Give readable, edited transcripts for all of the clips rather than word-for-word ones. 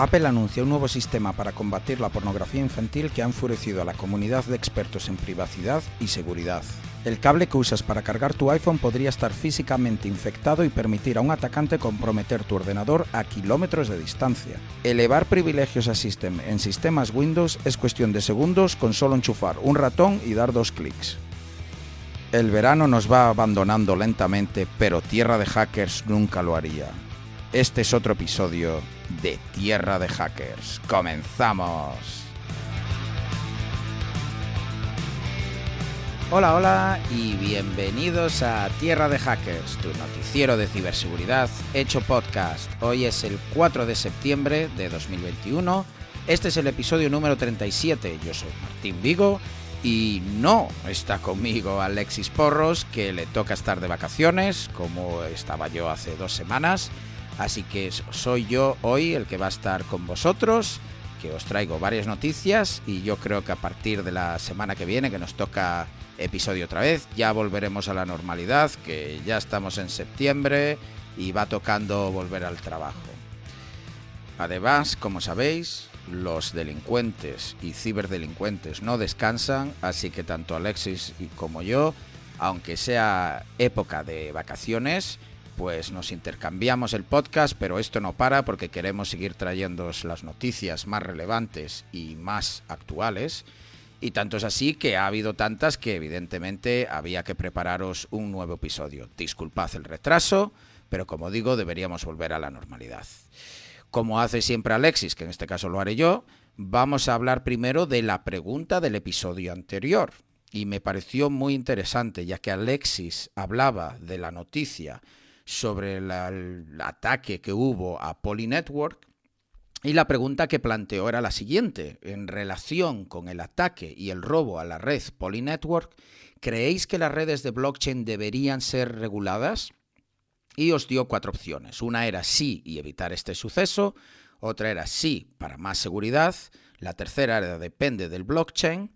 Apple anuncia un nuevo sistema para combatir la pornografía infantil que ha enfurecido a la comunidad de expertos en privacidad y seguridad. El cable que usas para cargar tu iPhone podría estar físicamente infectado y permitir a un atacante comprometer tu ordenador a kilómetros de distancia. Elevar privilegios a System en sistemas Windows es cuestión de segundos con solo enchufar un ratón y dar 2 clics. El verano nos va abandonando lentamente, pero Tierra de Hackers nunca lo haría. Este es otro episodio de Tierra de Hackers. ¡Comenzamos! Hola y bienvenidos a Tierra de Hackers, tu noticiero de ciberseguridad hecho podcast. Hoy es el 4 de septiembre de 2021. Este es el episodio número 37. Yo soy Martín Vigo y no está conmigo Alexis Porros, que le toca estar de vacaciones, como estaba yo hace 2 semanas. Así que soy yo hoy el que va a estar con vosotros, que os traigo varias noticias y yo creo que a partir de la semana que viene, que nos toca episodio otra vez, ya volveremos a la normalidad, que ya estamos en septiembre y va tocando volver al trabajo. Además, como sabéis, los delincuentes y ciberdelincuentes no descansan, así que tanto Alexis como yo, aunque sea época de vacaciones, pues nos intercambiamos el podcast, pero esto no para porque queremos seguir trayéndoos las noticias más relevantes y más actuales. Y tanto es así que ha habido tantas que evidentemente había que prepararos un nuevo episodio. Disculpad el retraso, pero como digo, deberíamos volver a la normalidad. Como hace siempre Alexis, que en este caso lo haré yo, vamos a hablar primero de la pregunta del episodio anterior. Y me pareció muy interesante, ya que Alexis hablaba de la noticia sobre el ataque que hubo a Polynetwork, y la pregunta que planteó era la siguiente: en relación con el ataque y el robo a la red Polynetwork, ¿creéis que las redes de blockchain deberían ser reguladas? Y os dio 4 opciones. Una era sí y evitar este suceso, otra era sí para más seguridad, la tercera era depende del blockchain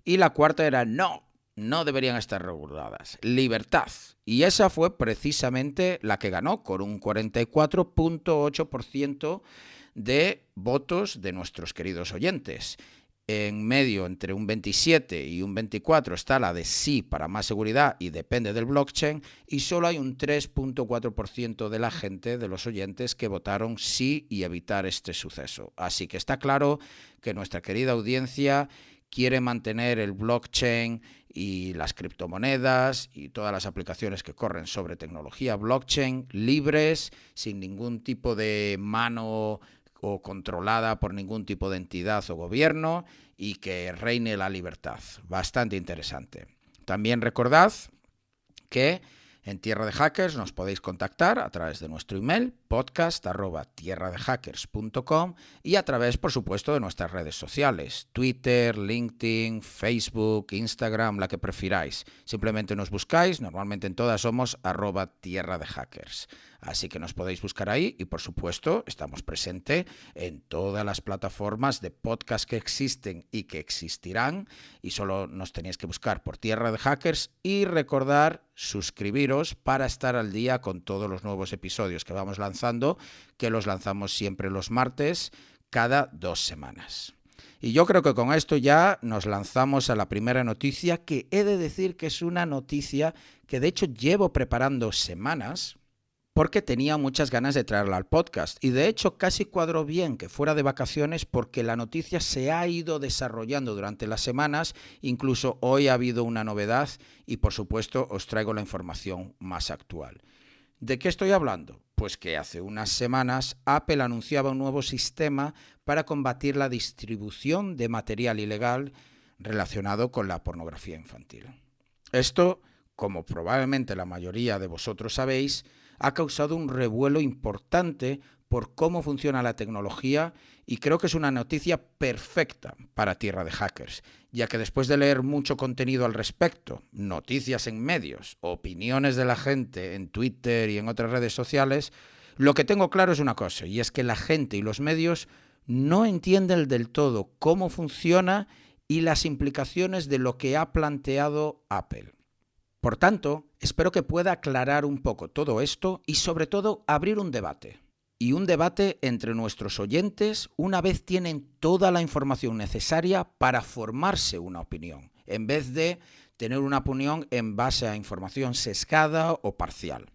y la cuarta era no deberían estar reguladas, libertad. Y esa fue precisamente la que ganó con un 44.8% de votos de nuestros queridos oyentes. En medio, entre un 27 y un 24, está la de sí para más seguridad y depende del blockchain, y solo hay un 3.4% de la gente, de los oyentes, que votaron sí y evitar este suceso. Así que está claro que nuestra querida audiencia quiere mantener el blockchain y las criptomonedas y todas las aplicaciones que corren sobre tecnología blockchain libres, sin ningún tipo de mano o controlada por ningún tipo de entidad o gobierno, y que reine la libertad. Bastante interesante. También recordad que en Tierra de Hackers nos podéis contactar a través de nuestro email podcast@tierradehackers.com y a través, por supuesto, de nuestras redes sociales: Twitter, LinkedIn, Facebook, Instagram, la que prefiráis. Simplemente nos buscáis, normalmente en todas somos @tierradehackers. Así que nos podéis buscar ahí y, por supuesto, estamos presentes en todas las plataformas de podcast que existen y que existirán, y solo nos tenéis que buscar por Tierra de Hackers y recordar suscribiros para estar al día con todos los nuevos episodios que vamos lanzando, que los lanzamos siempre los martes, cada 2 semanas. Y yo creo que con esto ya nos lanzamos a la primera noticia, que he de decir que es una noticia que de hecho llevo preparando semanas, porque tenía muchas ganas de traerla al podcast. Y de hecho casi cuadró bien que fuera de vacaciones, porque la noticia se ha ido desarrollando durante las semanas. Incluso hoy ha habido una novedad y, por supuesto, os traigo la información más actual. ¿De qué estoy hablando? Pues que hace unas semanas Apple anunciaba un nuevo sistema para combatir la distribución de material ilegal relacionado con la pornografía infantil. Esto, como probablemente la mayoría de vosotros sabéis, ha causado un revuelo importante por cómo funciona la tecnología, y creo que es una noticia perfecta para Tierra de Hackers, ya que después de leer mucho contenido al respecto, noticias en medios, opiniones de la gente en Twitter y en otras redes sociales, lo que tengo claro es una cosa, y es que la gente y los medios no entienden del todo cómo funciona y las implicaciones de lo que ha planteado Apple. Por tanto, espero que pueda aclarar un poco todo esto y, sobre todo, abrir un debate. y un debate entre nuestros oyentes una vez tienen toda la información necesaria para formarse una opinión, en vez de tener una opinión en base a información sesgada o parcial.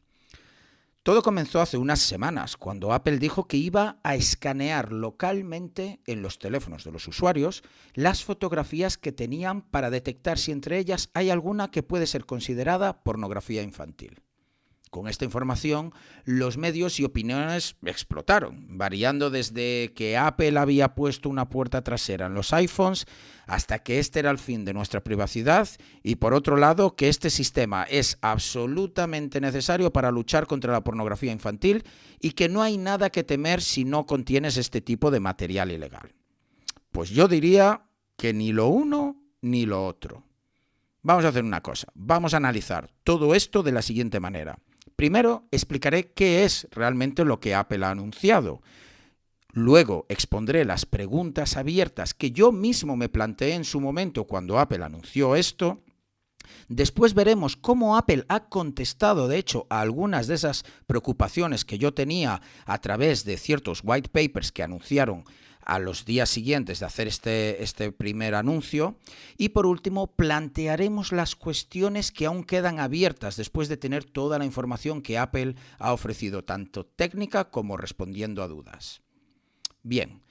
Todo comenzó hace unas semanas, cuando Apple dijo que iba a escanear localmente en los teléfonos de los usuarios las fotografías que tenían para detectar si entre ellas hay alguna que puede ser considerada pornografía infantil. Con esta información, los medios y opiniones explotaron, variando desde que Apple había puesto una puerta trasera en los iPhones hasta que este era el fin de nuestra privacidad y, por otro lado, que este sistema es absolutamente necesario para luchar contra la pornografía infantil y que no hay nada que temer si no contienes este tipo de material ilegal. Pues yo diría que ni lo uno ni lo otro. Vamos a hacer una cosa, vamos a analizar todo esto de la siguiente manera. Primero, explicaré qué es realmente lo que Apple ha anunciado. Luego, expondré las preguntas abiertas que yo mismo me planteé en su momento cuando Apple anunció esto. Después veremos cómo Apple ha contestado, de hecho, a algunas de esas preocupaciones que yo tenía a través de ciertos white papers que anunciaron a los días siguientes de hacer este primer anuncio. Y por último, plantearemos las cuestiones que aún quedan abiertas después de tener toda la información que Apple ha ofrecido, tanto técnica como respondiendo a dudas. Bien,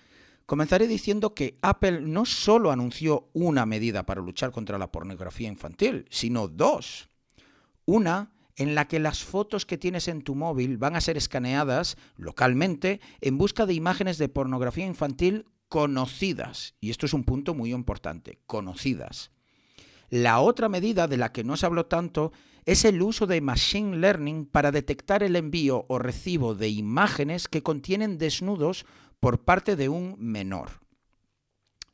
comenzaré diciendo que Apple no solo anunció una medida para luchar contra la pornografía infantil, sino dos. Una en la que las fotos que tienes en tu móvil van a ser escaneadas localmente en busca de imágenes de pornografía infantil conocidas. Y esto es un punto muy importante, conocidas. La otra medida de la que no se habló tanto es el uso de Machine Learning para detectar el envío o recibo de imágenes que contienen desnudos por parte de un menor.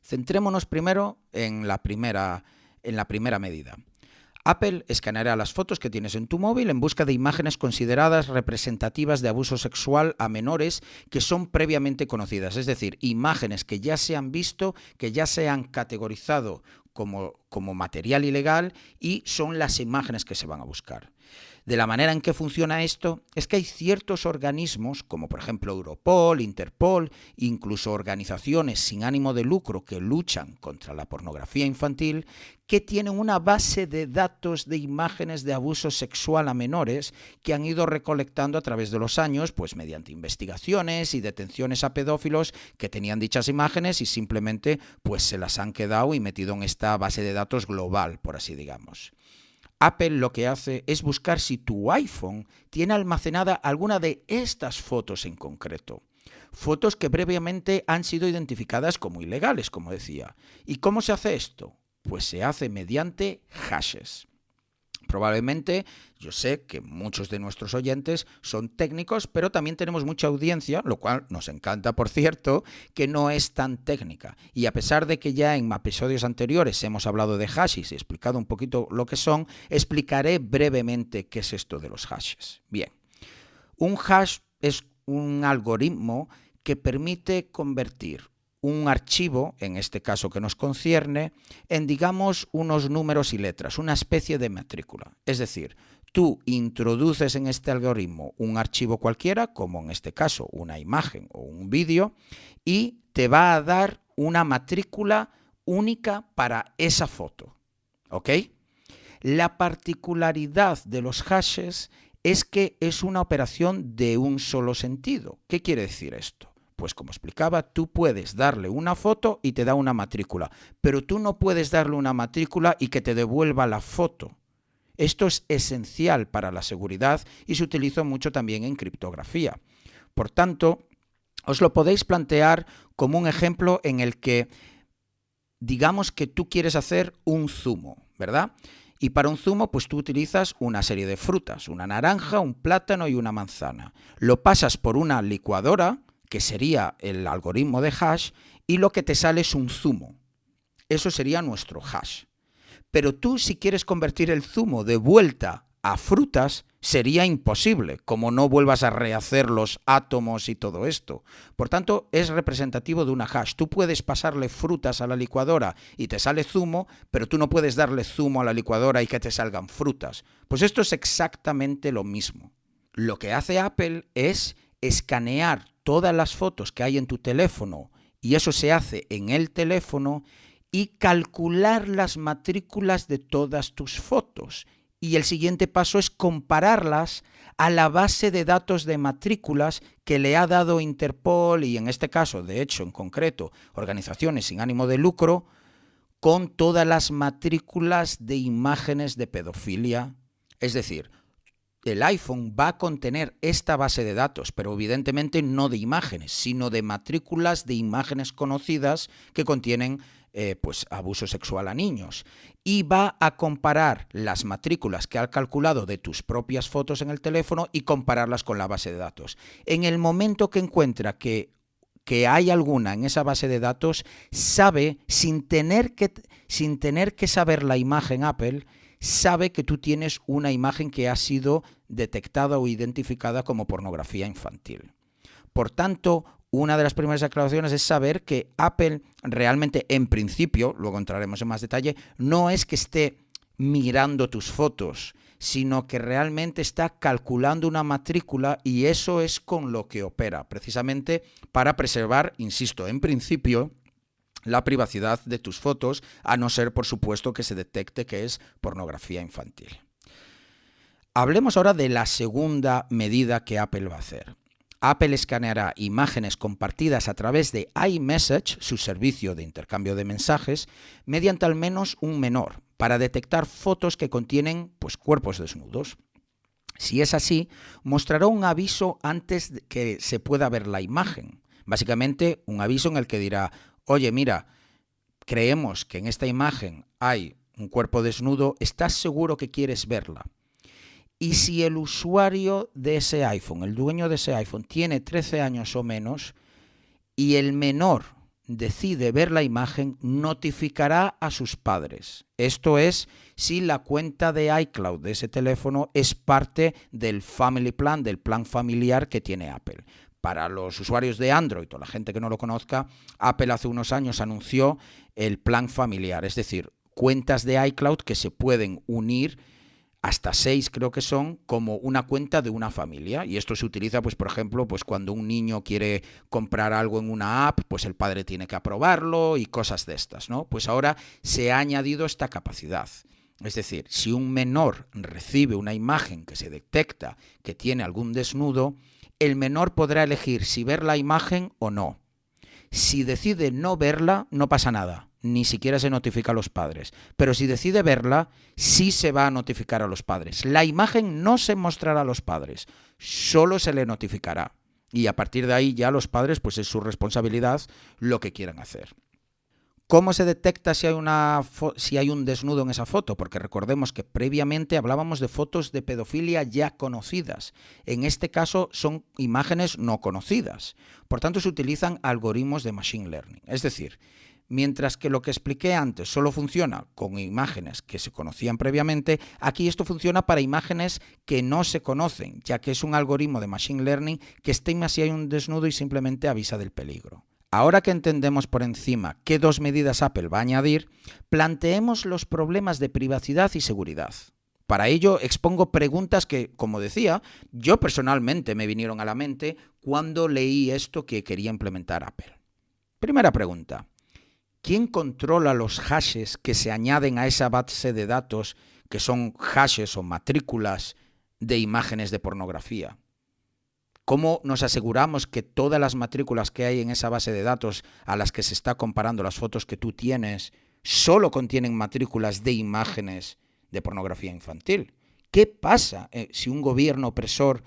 Centrémonos primero en la primera medida. Apple escaneará las fotos que tienes en tu móvil en busca de imágenes consideradas representativas de abuso sexual a menores que son previamente conocidas, es decir, imágenes que ya se han visto, que ya se han categorizado como material ilegal y son las imágenes que se van a buscar. De la manera en que funciona esto es que hay ciertos organismos, como por ejemplo Europol, Interpol, incluso organizaciones sin ánimo de lucro que luchan contra la pornografía infantil, que tienen una base de datos de imágenes de abuso sexual a menores que han ido recolectando a través de los años, pues mediante investigaciones y detenciones a pedófilos que tenían dichas imágenes y simplemente pues se las han quedado y metido en esta base de datos global, por así digamos. Apple lo que hace es buscar si tu iPhone tiene almacenada alguna de estas fotos en concreto. Fotos que previamente han sido identificadas como ilegales, como decía. ¿Y cómo se hace esto? Pues se hace mediante hashes. Probablemente, yo sé que muchos de nuestros oyentes son técnicos, pero también tenemos mucha audiencia, lo cual nos encanta, por cierto, que no es tan técnica. Y a pesar de que ya en episodios anteriores hemos hablado de hashes y explicado un poquito lo que son, explicaré brevemente qué es esto de los hashes. Bien, un hash es un algoritmo que permite convertir un archivo, en este caso que nos concierne, en, digamos, unos números y letras, una especie de matrícula. Es decir, tú introduces en este algoritmo un archivo cualquiera, como en este caso una imagen o un vídeo, y te va a dar una matrícula única para esa foto. ¿Ok? La particularidad de los hashes es que es una operación de un solo sentido. ¿Qué quiere decir esto? Pues como explicaba, tú puedes darle una foto y te da una matrícula, pero tú no puedes darle una matrícula y que te devuelva la foto. Esto es esencial para la seguridad y se utiliza mucho también en criptografía. Por tanto, os lo podéis plantear como un ejemplo en el que, digamos que tú quieres hacer un zumo, ¿verdad? Y para un zumo, pues tú utilizas una serie de frutas, una naranja, un plátano y una manzana. Lo pasas por una licuadora, que sería el algoritmo de hash, y lo que te sale es un zumo. Eso sería nuestro hash. Pero tú, si quieres convertir el zumo de vuelta a frutas, sería imposible, como no vuelvas a rehacer los átomos y todo esto. Por tanto, es representativo de una hash. Tú puedes pasarle frutas a la licuadora y te sale zumo, pero tú no puedes darle zumo a la licuadora y que te salgan frutas. Pues esto es exactamente lo mismo. Lo que hace Apple es escanear todas las fotos que hay en tu teléfono, y eso se hace en el teléfono, y calcular las matrículas de todas tus fotos. Y el siguiente paso es compararlas a la base de datos de matrículas que le ha dado Interpol y, en este caso, de hecho, en concreto, organizaciones sin ánimo de lucro, con todas las matrículas de imágenes de pedofilia. Es decir, el iPhone va a contener esta base de datos, pero evidentemente no de imágenes, sino de matrículas de imágenes conocidas que contienen abuso sexual a niños. Y va a comparar las matrículas que ha calculado de tus propias fotos en el teléfono y compararlas con la base de datos. En el momento que encuentra que hay alguna en esa base de datos, sabe, sin tener que saber la imagen Apple, sabe que tú tienes una imagen que ha sido detectada o identificada como pornografía infantil. Por tanto, una de las primeras aclaraciones es saber que Apple realmente, en principio, luego entraremos en más detalle, no es que esté mirando tus fotos, sino que realmente está calculando una matrícula, y eso es con lo que opera, precisamente para preservar, insisto, en principio, la privacidad de tus fotos, a no ser, por supuesto, que se detecte que es pornografía infantil. Hablemos ahora de la segunda medida que Apple va a hacer. Apple escaneará imágenes compartidas a través de iMessage, su servicio de intercambio de mensajes, mediante al menos un menor, para detectar fotos que contienen cuerpos desnudos. Si es así, mostrará un aviso antes de que se pueda ver la imagen. Básicamente, un aviso en el que dirá: oye, mira, creemos que en esta imagen hay un cuerpo desnudo, ¿estás seguro que quieres verla? Y si el usuario de ese iPhone, el dueño de ese iPhone, tiene 13 años o menos y el menor decide ver la imagen, notificará a sus padres. Esto es, si la cuenta de iCloud de ese teléfono es parte del Family Plan, del plan familiar que tiene Apple. Para los usuarios de Android o la gente que no lo conozca, Apple hace unos años anunció el plan familiar, es decir, cuentas de iCloud que se pueden unir hasta 6, creo que son, como una cuenta de una familia. Y esto se utiliza, por ejemplo, cuando un niño quiere comprar algo en una app, el padre tiene que aprobarlo y cosas de estas, ¿no? Pues ahora se ha añadido esta capacidad. Es decir, si un menor recibe una imagen que se detecta que tiene algún desnudo, el menor podrá elegir si ver la imagen o no. Si decide no verla, no pasa nada, ni siquiera se notifica a los padres. Pero si decide verla, sí se va a notificar a los padres. La imagen no se mostrará a los padres, solo se le notificará. Y a partir de ahí ya los padres, es su responsabilidad lo que quieran hacer. ¿Cómo se detecta si hay un desnudo en esa foto? Porque recordemos que previamente hablábamos de fotos de pedofilia ya conocidas. En este caso son imágenes no conocidas. Por tanto, se utilizan algoritmos de Machine Learning. Es decir, mientras que lo que expliqué antes solo funciona con imágenes que se conocían previamente, aquí esto funciona para imágenes que no se conocen, ya que es un algoritmo de Machine Learning que estima si hay un desnudo y simplemente avisa del peligro. Ahora que entendemos por encima qué dos medidas Apple va a añadir, planteemos los problemas de privacidad y seguridad. Para ello expongo preguntas que, como decía, yo personalmente me vinieron a la mente cuando leí esto que quería implementar Apple. Primera pregunta: ¿quién controla los hashes que se añaden a esa base de datos que son hashes o matrículas de imágenes de pornografía? ¿Cómo nos aseguramos que todas las matrículas que hay en esa base de datos a las que se está comparando las fotos que tú tienes solo contienen matrículas de imágenes de pornografía infantil? ¿Qué pasa si un gobierno opresor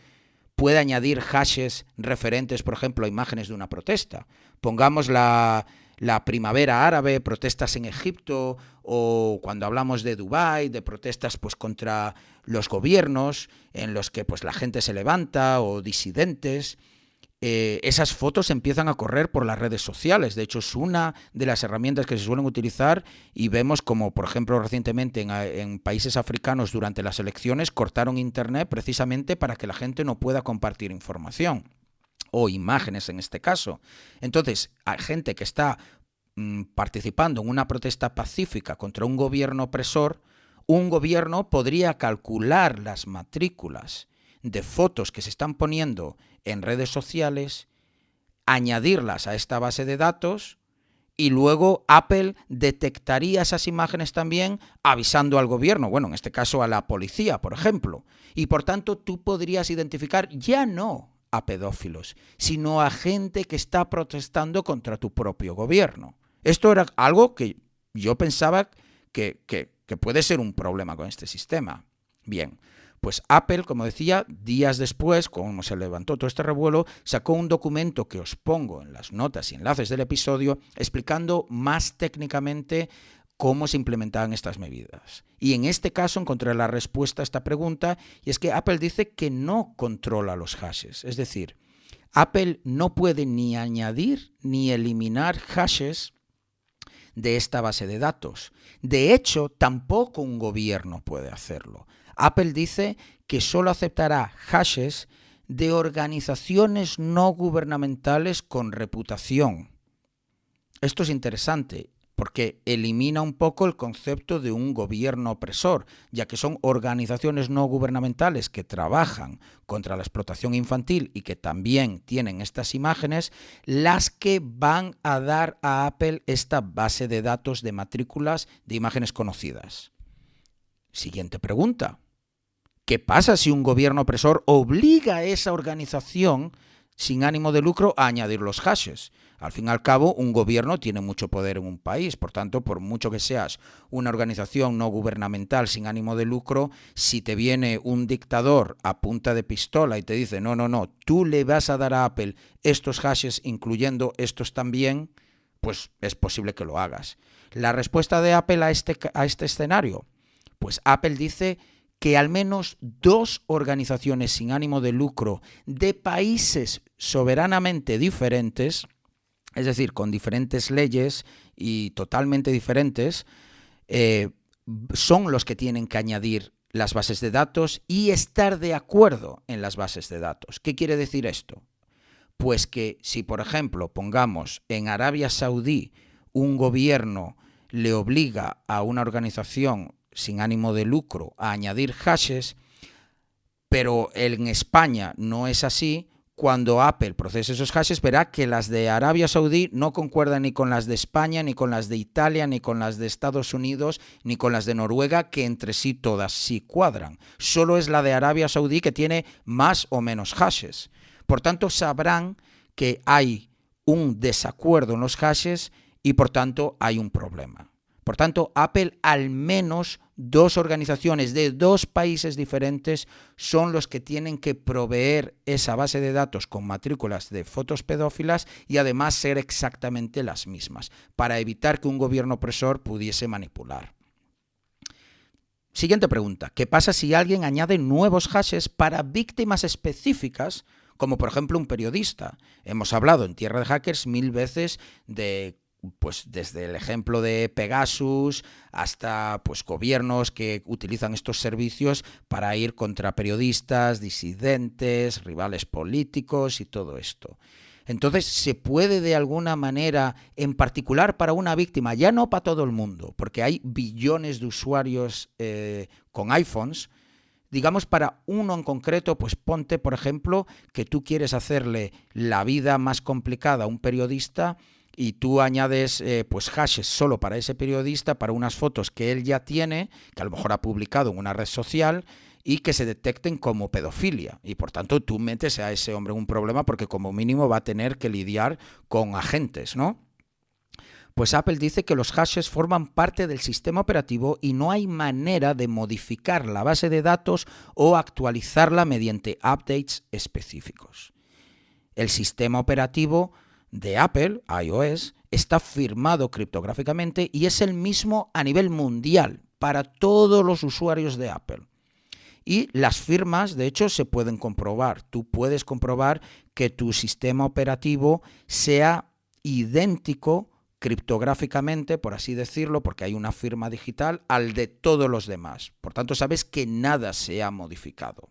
puede añadir hashes referentes, por ejemplo, a imágenes de una protesta? Pongamos la primavera árabe, protestas en Egipto, o cuando hablamos de Dubái, de protestas contra los gobiernos, en los que la gente se levanta, o disidentes. Esas fotos empiezan a correr por las redes sociales. De hecho, es una de las herramientas que se suelen utilizar, y vemos como, por ejemplo, recientemente en países africanos durante las elecciones cortaron Internet precisamente para que la gente no pueda compartir información o imágenes en este caso. Entonces, hay gente que está participando en una protesta pacífica contra un gobierno opresor. Un gobierno podría calcular las matrículas de fotos que se están poniendo en redes sociales, añadirlas a esta base de datos y luego Apple detectaría esas imágenes también avisando al gobierno, bueno, en este caso a la policía, por ejemplo. Y por tanto tú podrías identificar ya no a pedófilos, sino a gente que está protestando contra tu propio gobierno. Esto era algo que yo pensaba que puede ser un problema con este sistema. Bien, pues Apple, como decía, días después, como se levantó todo este revuelo, sacó un documento que os pongo en las notas y enlaces del episodio explicando más técnicamente cómo se implementaban estas medidas. Y en este caso encontré la respuesta a esta pregunta, y es que Apple dice que no controla los hashes. Es decir, Apple no puede ni añadir ni eliminar hashes de esta base de datos. De hecho, tampoco un gobierno puede hacerlo. Apple dice que solo aceptará hashes de organizaciones no gubernamentales con reputación. Esto es interesante porque elimina un poco el concepto de un gobierno opresor, ya que son organizaciones no gubernamentales que trabajan contra la explotación infantil y que también tienen estas imágenes, las que van a dar a Apple esta base de datos de matrículas de imágenes conocidas. Siguiente pregunta. ¿Qué pasa si un gobierno opresor obliga a esa organización sin ánimo de lucro a añadir los hashes? Al fin y al cabo, un gobierno tiene mucho poder en un país. Por tanto, por mucho que seas una organización no gubernamental sin ánimo de lucro, si te viene un dictador a punta de pistola y te dice no, tú le vas a dar a Apple estos hashes, incluyendo estos también, pues es posible que lo hagas. La respuesta de Apple a este escenario, pues Apple dice que al menos 2 organizaciones sin ánimo de lucro de países soberanamente diferentes, es decir, con diferentes leyes y totalmente diferentes, son los que tienen que añadir las bases de datos y estar de acuerdo en las bases de datos. ¿Qué quiere decir esto? Pues que si, por ejemplo, pongamos en Arabia Saudí un gobierno le obliga a una organización sin ánimo de lucro a añadir hashes, pero en España no es así, cuando Apple procese esos hashes verá que las de Arabia Saudí no concuerdan ni con las de España, ni con las de Italia, ni con las de Estados Unidos, ni con las de Noruega, que entre sí todas sí cuadran. Solo es la de Arabia Saudí que tiene más o menos hashes. Por tanto, sabrán que hay un desacuerdo en los hashes y por tanto hay un problema. Por tanto, Apple, al menos 2 organizaciones de 2 países diferentes son los que tienen que proveer esa base de datos con matrículas de fotos pedófilas y además ser exactamente las mismas, para evitar que un gobierno opresor pudiese manipular. Siguiente pregunta. ¿Qué pasa si alguien añade nuevos hashes para víctimas específicas, como por ejemplo un periodista? Hemos hablado en Tierra de Hackers 1000 veces de pues desde el ejemplo de Pegasus hasta pues gobiernos que utilizan estos servicios para ir contra periodistas, disidentes, rivales políticos y todo esto. Entonces, se puede de alguna manera, en particular para una víctima, ya no para todo el mundo, porque hay billones de usuarios con iPhones, digamos para uno en concreto, pues ponte, por ejemplo, que tú quieres hacerle la vida más complicada a un periodista y tú añades pues hashes solo para ese periodista, para unas fotos que él ya tiene, que a lo mejor ha publicado en una red social y que se detecten como pedofilia. Y por tanto tú metes a ese hombre en un problema porque como mínimo va a tener que lidiar con agentes, ¿no? Pues Apple dice que los hashes forman parte del sistema operativo y no hay manera de modificar la base de datos o actualizarla mediante updates específicos. El sistema operativo de Apple, iOS, está firmado criptográficamente y es el mismo a nivel mundial para todos los usuarios de Apple. Y las firmas, de hecho, se pueden comprobar. Tú puedes comprobar que tu sistema operativo sea idéntico criptográficamente, por así decirlo, porque hay una firma digital, al de todos los demás. Por tanto, sabes que nada se ha modificado.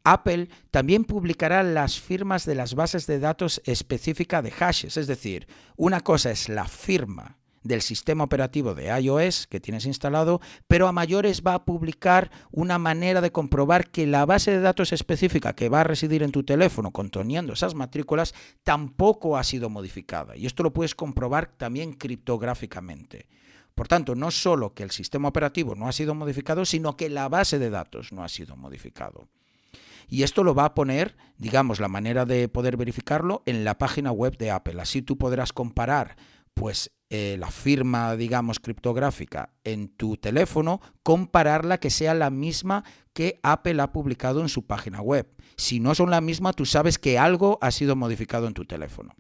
Apple también publicará las firmas de las bases de datos específicas de hashes, es decir, una cosa es la firma del sistema operativo de iOS que tienes instalado, pero a mayores va a publicar una manera de comprobar que la base de datos específica que va a residir en tu teléfono conteniendo esas matrículas tampoco ha sido modificada. Y esto lo puedes comprobar también criptográficamente. Por tanto, no solo que el sistema operativo no ha sido modificado, sino que la base de datos no ha sido modificado. Y esto lo va a poner, digamos, la manera de poder verificarlo en la página web de Apple. Así tú podrás comparar pues, la firma, digamos, criptográfica en tu teléfono, compararla que sea la misma que Apple ha publicado en su página web. Si no son la misma, tú sabes que algo ha sido modificado en tu teléfono.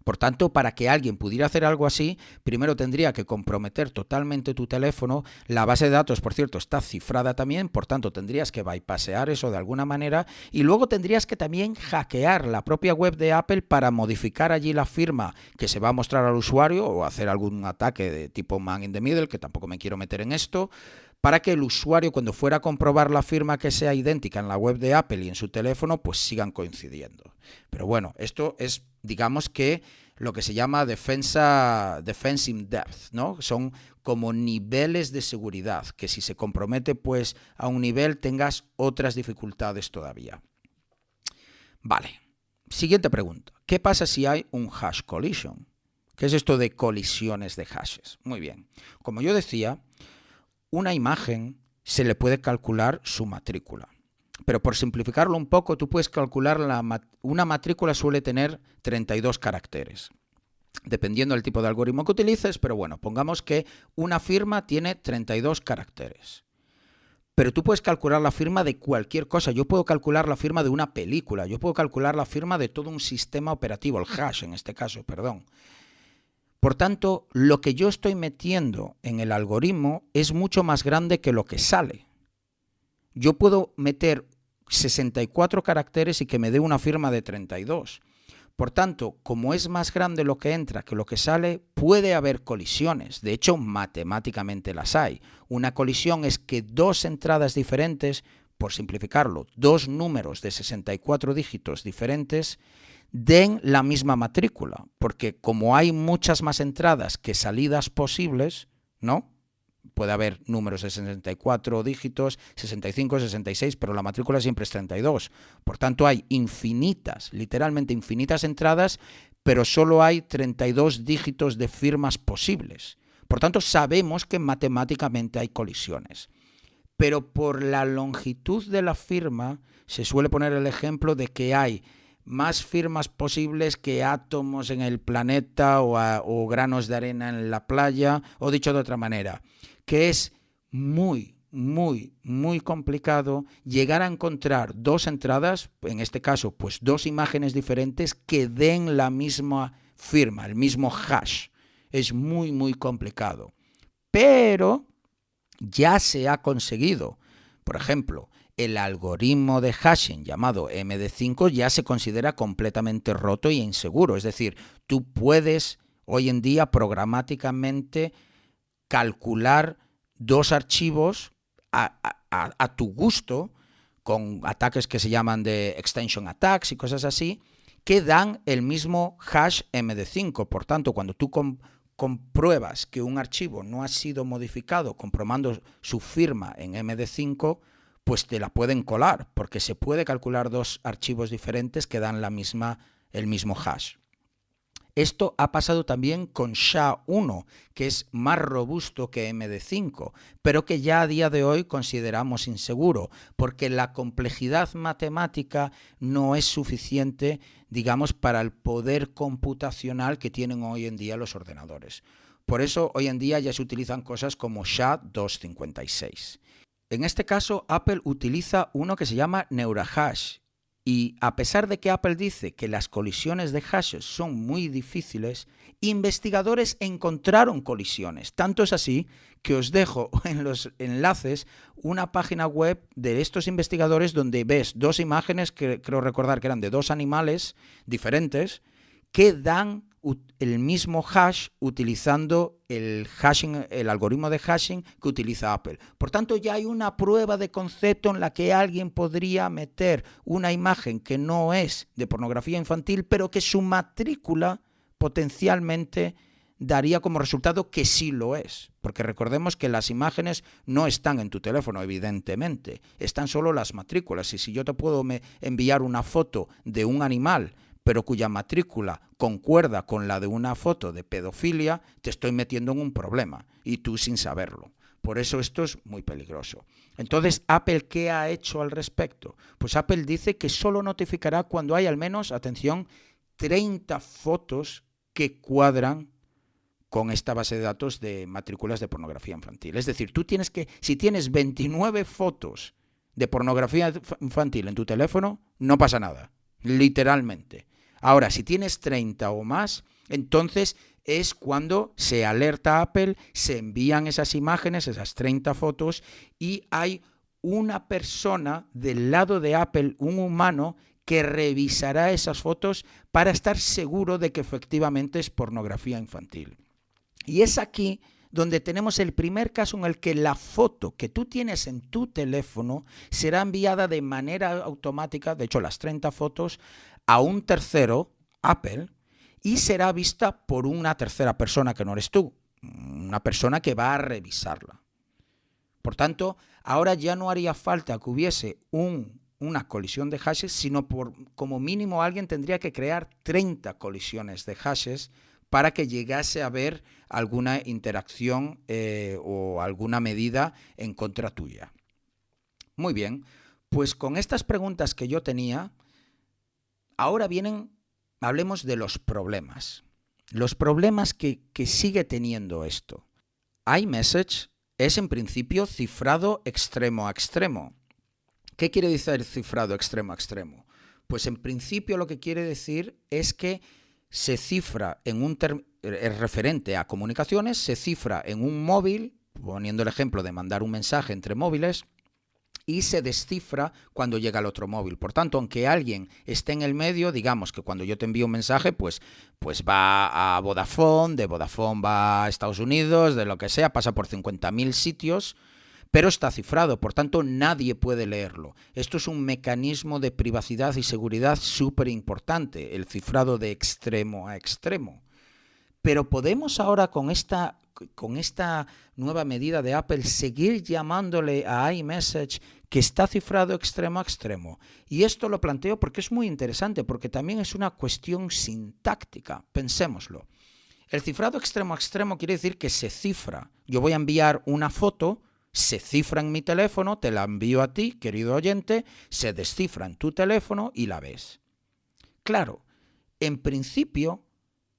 Por tanto, para que alguien pudiera hacer algo así, primero tendría que comprometer totalmente tu teléfono. La base de datos, por cierto, está cifrada también, por tanto tendrías que bypassear eso de alguna manera y luego tendrías que también hackear la propia web de Apple para modificar allí la firma que se va a mostrar al usuario o hacer algún ataque de tipo man in the middle, que tampoco me quiero meter en esto, para que el usuario cuando fuera a comprobar la firma que sea idéntica en la web de Apple y en su teléfono, pues sigan coincidiendo. Pero bueno, esto es, digamos que lo que se llama defense in depth, ¿no? Son como niveles de seguridad, que si se compromete pues a un nivel tengas otras dificultades todavía. Vale, siguiente pregunta. ¿Qué pasa si hay un hash collision? ¿Qué es esto de colisiones de hashes? Muy bien, como yo decía, una imagen se le puede calcular su matrícula. Pero por simplificarlo un poco, tú puedes calcular una matrícula suele tener 32 caracteres. Dependiendo del tipo de algoritmo que utilices, pero bueno, pongamos que una firma tiene 32 caracteres. Pero tú puedes calcular la firma de cualquier cosa. Yo puedo calcular la firma de una película. Yo puedo calcular la firma de todo un sistema operativo, el hash en este caso, perdón. Por tanto, lo que yo estoy metiendo en el algoritmo es mucho más grande que lo que sale. Yo puedo meter 64 caracteres y que me dé una firma de 32. Por tanto, como es más grande lo que entra que lo que sale, puede haber colisiones. De hecho, matemáticamente las hay. Una colisión es que dos entradas diferentes, por simplificarlo, dos números de 64 dígitos diferentes, den la misma matrícula, porque como hay muchas más entradas que salidas posibles, ¿no? Puede haber números de 64 dígitos, 65, 66, pero la matrícula siempre es 32. Por tanto, hay infinitas, literalmente infinitas entradas, pero solo hay 32 dígitos de firmas posibles. Por tanto, sabemos que matemáticamente hay colisiones. Pero por la longitud de la firma, se suele poner el ejemplo de que hay más firmas posibles que átomos en el planeta o granos de arena en la playa, o dicho de otra manera, que es muy complicado llegar a encontrar dos entradas, en este caso, pues dos imágenes diferentes que den la misma firma, el mismo hash. Es muy complicado. Pero ya se ha conseguido. Por ejemplo, el algoritmo de hashing llamado MD5 ya se considera completamente roto y inseguro. Es decir, tú puedes hoy en día programáticamente calcular dos archivos a tu gusto con ataques que se llaman de extension attacks y cosas así, que dan el mismo hash MD5. Por tanto, cuando tú compruebas que un archivo no ha sido modificado comprobando su firma en MD5, pues te la pueden colar, porque se puede calcular dos archivos diferentes que dan el mismo hash. Esto ha pasado también con SHA-1, que es más robusto que MD5, pero que ya a día de hoy consideramos inseguro, porque la complejidad matemática no es suficiente, digamos, para el poder computacional que tienen hoy en día los ordenadores. Por eso hoy en día ya se utilizan cosas como SHA-256. En este caso, Apple utiliza uno que se llama NeuraHash. Y a pesar de que Apple dice que las colisiones de hashes son muy difíciles, investigadores encontraron colisiones. Tanto es así que os dejo en los enlaces una página web de estos investigadores donde ves dos imágenes que creo recordar que eran de dos animales diferentes que dan el mismo hash utilizando el algoritmo de hashing que utiliza Apple. Por tanto, ya hay una prueba de concepto en la que alguien podría meter una imagen que no es de pornografía infantil, pero que su matrícula potencialmente daría como resultado que sí lo es. Porque recordemos que las imágenes no están en tu teléfono, evidentemente. Están solo las matrículas. Y si yo te puedo enviar una foto de un animal, pero cuya matrícula concuerda con la de una foto de pedofilia, te estoy metiendo en un problema. Y tú sin saberlo. Por eso esto es muy peligroso. Entonces, ¿Apple qué ha hecho al respecto? Pues Apple dice que solo notificará cuando hay al menos, atención, 30 fotos que cuadran con esta base de datos de matrículas de pornografía infantil. Es decir, tú tienes que, si tienes 29 fotos de pornografía infantil en tu teléfono, no pasa nada, literalmente. Ahora, si tienes 30 o más, entonces es cuando se alerta a Apple, se envían esas imágenes, esas 30 fotos, y hay una persona del lado de Apple, un humano, que revisará esas fotos para estar seguro de que efectivamente es pornografía infantil. Y es aquí donde tenemos el primer caso en el que la foto que tú tienes en tu teléfono será enviada de manera automática, de hecho las 30 fotos, a un tercero, Apple, y será vista por una tercera persona que no eres tú, una persona que va a revisarla. Por tanto, ahora ya no haría falta que hubiese una colisión de hashes, sino como mínimo alguien tendría que crear 30 colisiones de hashes para que llegase a haber alguna interacción o alguna medida en contra tuya. Muy bien, pues con estas preguntas que yo tenía, ahora hablemos de los problemas. Los problemas que sigue teniendo esto. iMessage es en principio cifrado extremo a extremo. ¿Qué quiere decir cifrado extremo a extremo? Pues en principio lo que quiere decir es que se cifra es referente a comunicaciones, se cifra en un móvil, poniendo el ejemplo de mandar un mensaje entre móviles, y se descifra cuando llega al otro móvil. Por tanto, aunque alguien esté en el medio, digamos que cuando yo te envío un mensaje, pues va a Vodafone, de Vodafone va a Estados Unidos, de lo que sea, pasa por 50.000 sitios, pero está cifrado, por tanto nadie puede leerlo. Esto es un mecanismo de privacidad y seguridad súper importante, el cifrado de extremo a extremo. Pero podemos ahora con esta nueva medida de Apple seguir llamándole a iMessage que está cifrado extremo a extremo. Y esto lo planteo porque es muy interesante, porque también es una cuestión sintáctica. Pensémoslo. El cifrado extremo a extremo quiere decir que se cifra. Yo voy a enviar una foto, se cifra en mi teléfono, te la envío a ti, querido oyente, se descifra en tu teléfono y la ves. Claro, en principio,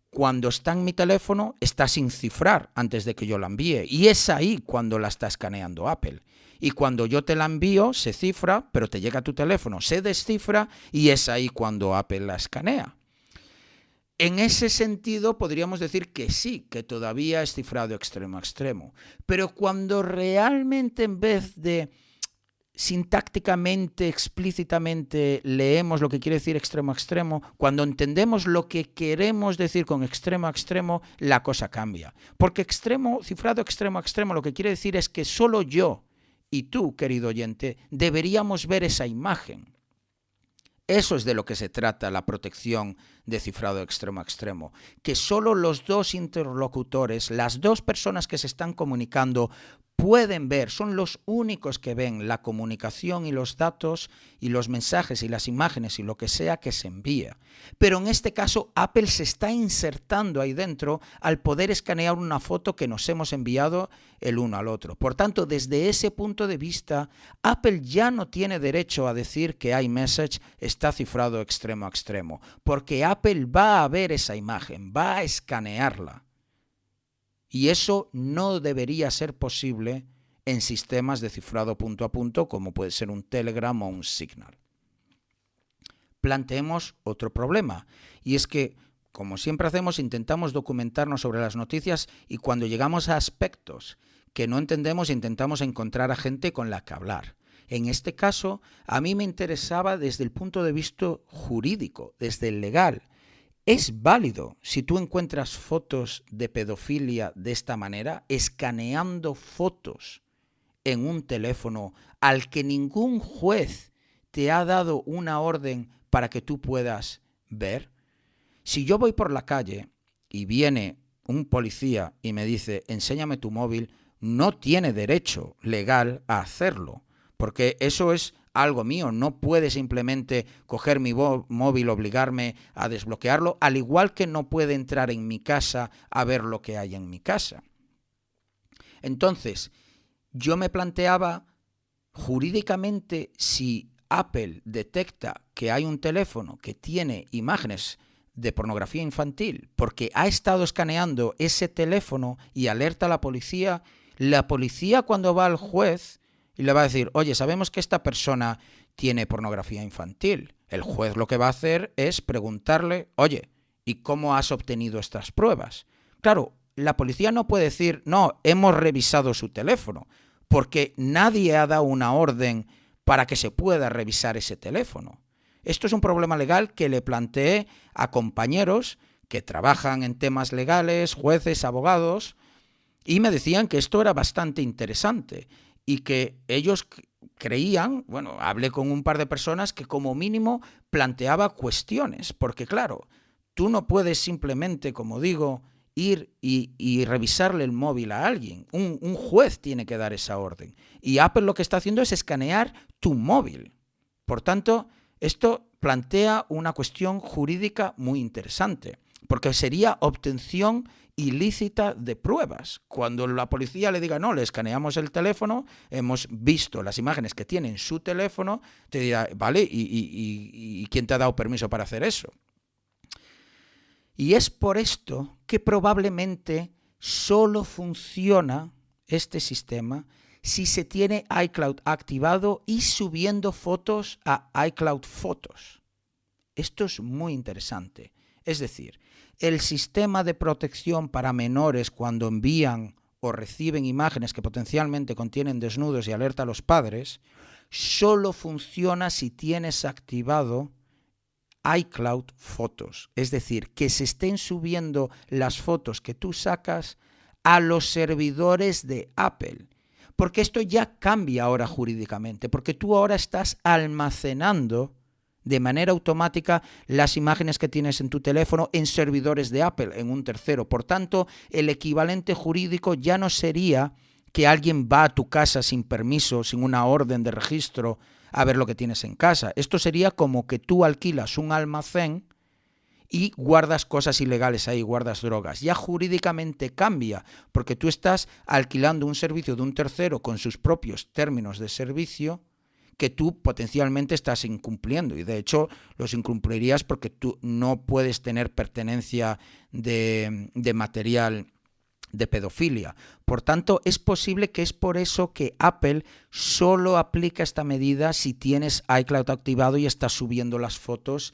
cuando está en mi teléfono, está sin cifrar antes de que yo la envíe. Y es ahí cuando la está escaneando Apple. Y cuando yo te la envío, se cifra, pero te llega a tu teléfono, se descifra y es ahí cuando Apple la escanea. En ese sentido, podríamos decir que sí, que todavía es cifrado extremo a extremo. Pero cuando realmente en vez de sintácticamente, explícitamente leemos lo que quiere decir extremo a extremo, cuando entendemos lo que queremos decir con extremo a extremo, la cosa cambia. Porque cifrado extremo a extremo, lo que quiere decir es que solo yo y tú, querido oyente, deberíamos ver esa imagen. Eso es de lo que se trata la protección de cifrado extremo a extremo, que solo los dos interlocutores, las dos personas que se están comunicando, pueden ver, son los únicos que ven la comunicación y los datos y los mensajes y las imágenes y lo que sea que se envía. Pero en este caso Apple se está insertando ahí dentro al poder escanear una foto que nos hemos enviado el uno al otro. Por tanto, desde ese punto de vista, Apple ya no tiene derecho a decir que iMessage está cifrado extremo a extremo, porque Apple va a ver esa imagen, va a escanearla. Y eso no debería ser posible en sistemas de cifrado punto a punto, como puede ser un Telegram o un Signal. Planteemos otro problema, y es que, como siempre hacemos, intentamos documentarnos sobre las noticias y cuando llegamos a aspectos que no entendemos, intentamos encontrar a gente con la que hablar. En este caso, a mí me interesaba desde el punto de vista jurídico, desde el legal. ¿Es válido si tú encuentras fotos de pedofilia de esta manera, escaneando fotos en un teléfono al que ningún juez te ha dado una orden para que tú puedas ver? Si yo voy por la calle y viene un policía y me dice, enséñame tu móvil, no tiene derecho legal a hacerlo, porque eso es algo mío. No puede simplemente coger mi móvil, obligarme a desbloquearlo, al igual que no puede entrar en mi casa a ver lo que hay en mi casa. Entonces, yo me planteaba, jurídicamente, si Apple detecta que hay un teléfono que tiene imágenes de pornografía infantil porque ha estado escaneando ese teléfono y alerta a la policía cuando va al juez y le va a decir, oye, sabemos que esta persona tiene pornografía infantil. El juez lo que va a hacer es preguntarle, oye, ¿y cómo has obtenido estas pruebas? Claro, la policía no puede decir, no, hemos revisado su teléfono, porque nadie ha dado una orden para que se pueda revisar ese teléfono. Esto es un problema legal que le planteé a compañeros que trabajan en temas legales, jueces, abogados, y me decían que esto era bastante interesante y que ellos creían, bueno, hablé con un par de personas que como mínimo planteaba cuestiones, porque claro, tú no puedes simplemente, como digo, ir y revisarle el móvil a alguien. Un juez tiene que dar esa orden. Y Apple lo que está haciendo es escanear tu móvil. Por tanto, esto plantea una cuestión jurídica muy interesante, porque sería obtención ilícita de pruebas. Cuando la policía le diga, no, le escaneamos el teléfono, hemos visto las imágenes que tiene en su teléfono, te dirá, vale, ¿y quién te ha dado permiso para hacer eso? Y es por esto que probablemente solo funciona este sistema si se tiene iCloud activado y subiendo fotos a iCloud Fotos. Esto es muy interesante. Es decir, el sistema de protección para menores cuando envían o reciben imágenes que potencialmente contienen desnudos y alerta a los padres, solo funciona si tienes activado iCloud Fotos, es decir, que se estén subiendo las fotos que tú sacas a los servidores de Apple, porque esto ya cambia ahora jurídicamente, porque tú ahora estás almacenando de manera automática las imágenes que tienes en tu teléfono en servidores de Apple, en un tercero. Por tanto, el equivalente jurídico ya no sería que alguien va a tu casa sin permiso, sin una orden de registro, a ver lo que tienes en casa. Esto sería como que tú alquilas un almacén y guardas cosas ilegales ahí, guardas drogas. Ya jurídicamente cambia, porque tú estás alquilando un servicio de un tercero con sus propios términos de servicio que tú potencialmente estás incumpliendo. Y de hecho los incumplirías porque tú no puedes tener pertenencia de material de pedofilia. Por tanto, es posible que es por eso que Apple solo aplica esta medida si tienes iCloud activado y estás subiendo las fotos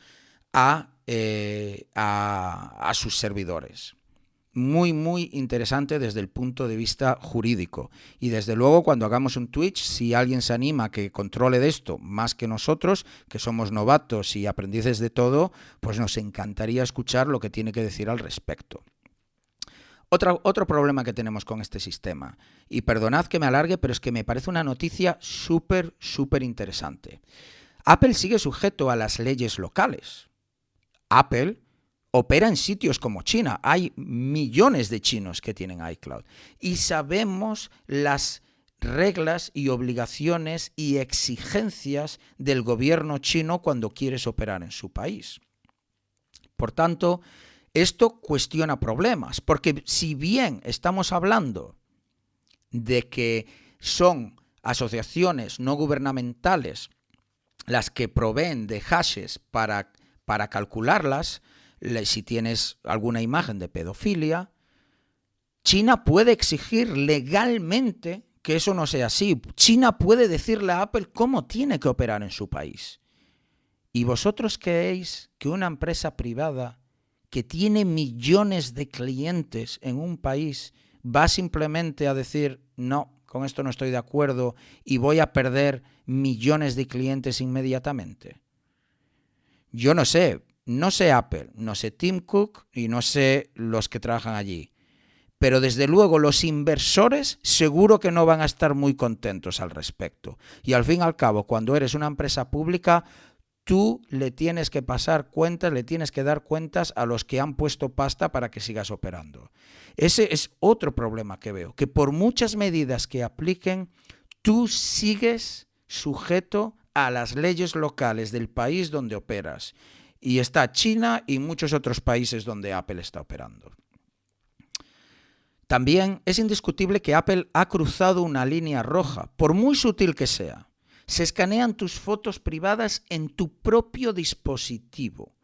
a sus servidores. Muy, muy interesante desde el punto de vista jurídico. Y desde luego, cuando hagamos un Twitch, si alguien se anima a que controle de esto más que nosotros, que somos novatos y aprendices de todo, pues nos encantaría escuchar lo que tiene que decir al respecto. Otro problema que tenemos con este sistema, y perdonad que me alargue, pero es que me parece una noticia súper interesante. Apple sigue sujeto a las leyes locales. Apple opera en sitios como China. Hay millones de chinos que tienen iCloud. Y sabemos las reglas y obligaciones y exigencias del gobierno chino cuando quieres operar en su país. Por tanto, esto cuestiona problemas, porque si bien estamos hablando de que son asociaciones no gubernamentales las que proveen de hashes para calcularlas, si tienes alguna imagen de pedofilia, China puede exigir legalmente que eso no sea así. China puede decirle a Apple cómo tiene que operar en su país. ¿Y vosotros creéis que una empresa privada que tiene millones de clientes en un país va simplemente a decir, no, con esto no estoy de acuerdo y voy a perder millones de clientes inmediatamente? Yo no sé Apple, no sé Tim Cook y no sé los que trabajan allí. Pero desde luego los inversores seguro que no van a estar muy contentos al respecto. Y al fin y al cabo, cuando eres una empresa pública, tú le tienes que pasar cuentas, le tienes que dar cuentas a los que han puesto pasta para que sigas operando. Ese es otro problema que veo, que por muchas medidas que apliquen, tú sigues sujeto a las leyes locales del país donde operas. Y está China y muchos otros países donde Apple está operando. También es indiscutible que Apple ha cruzado una línea roja, por muy sutil que sea. Se escanean tus fotos privadas en tu propio dispositivo.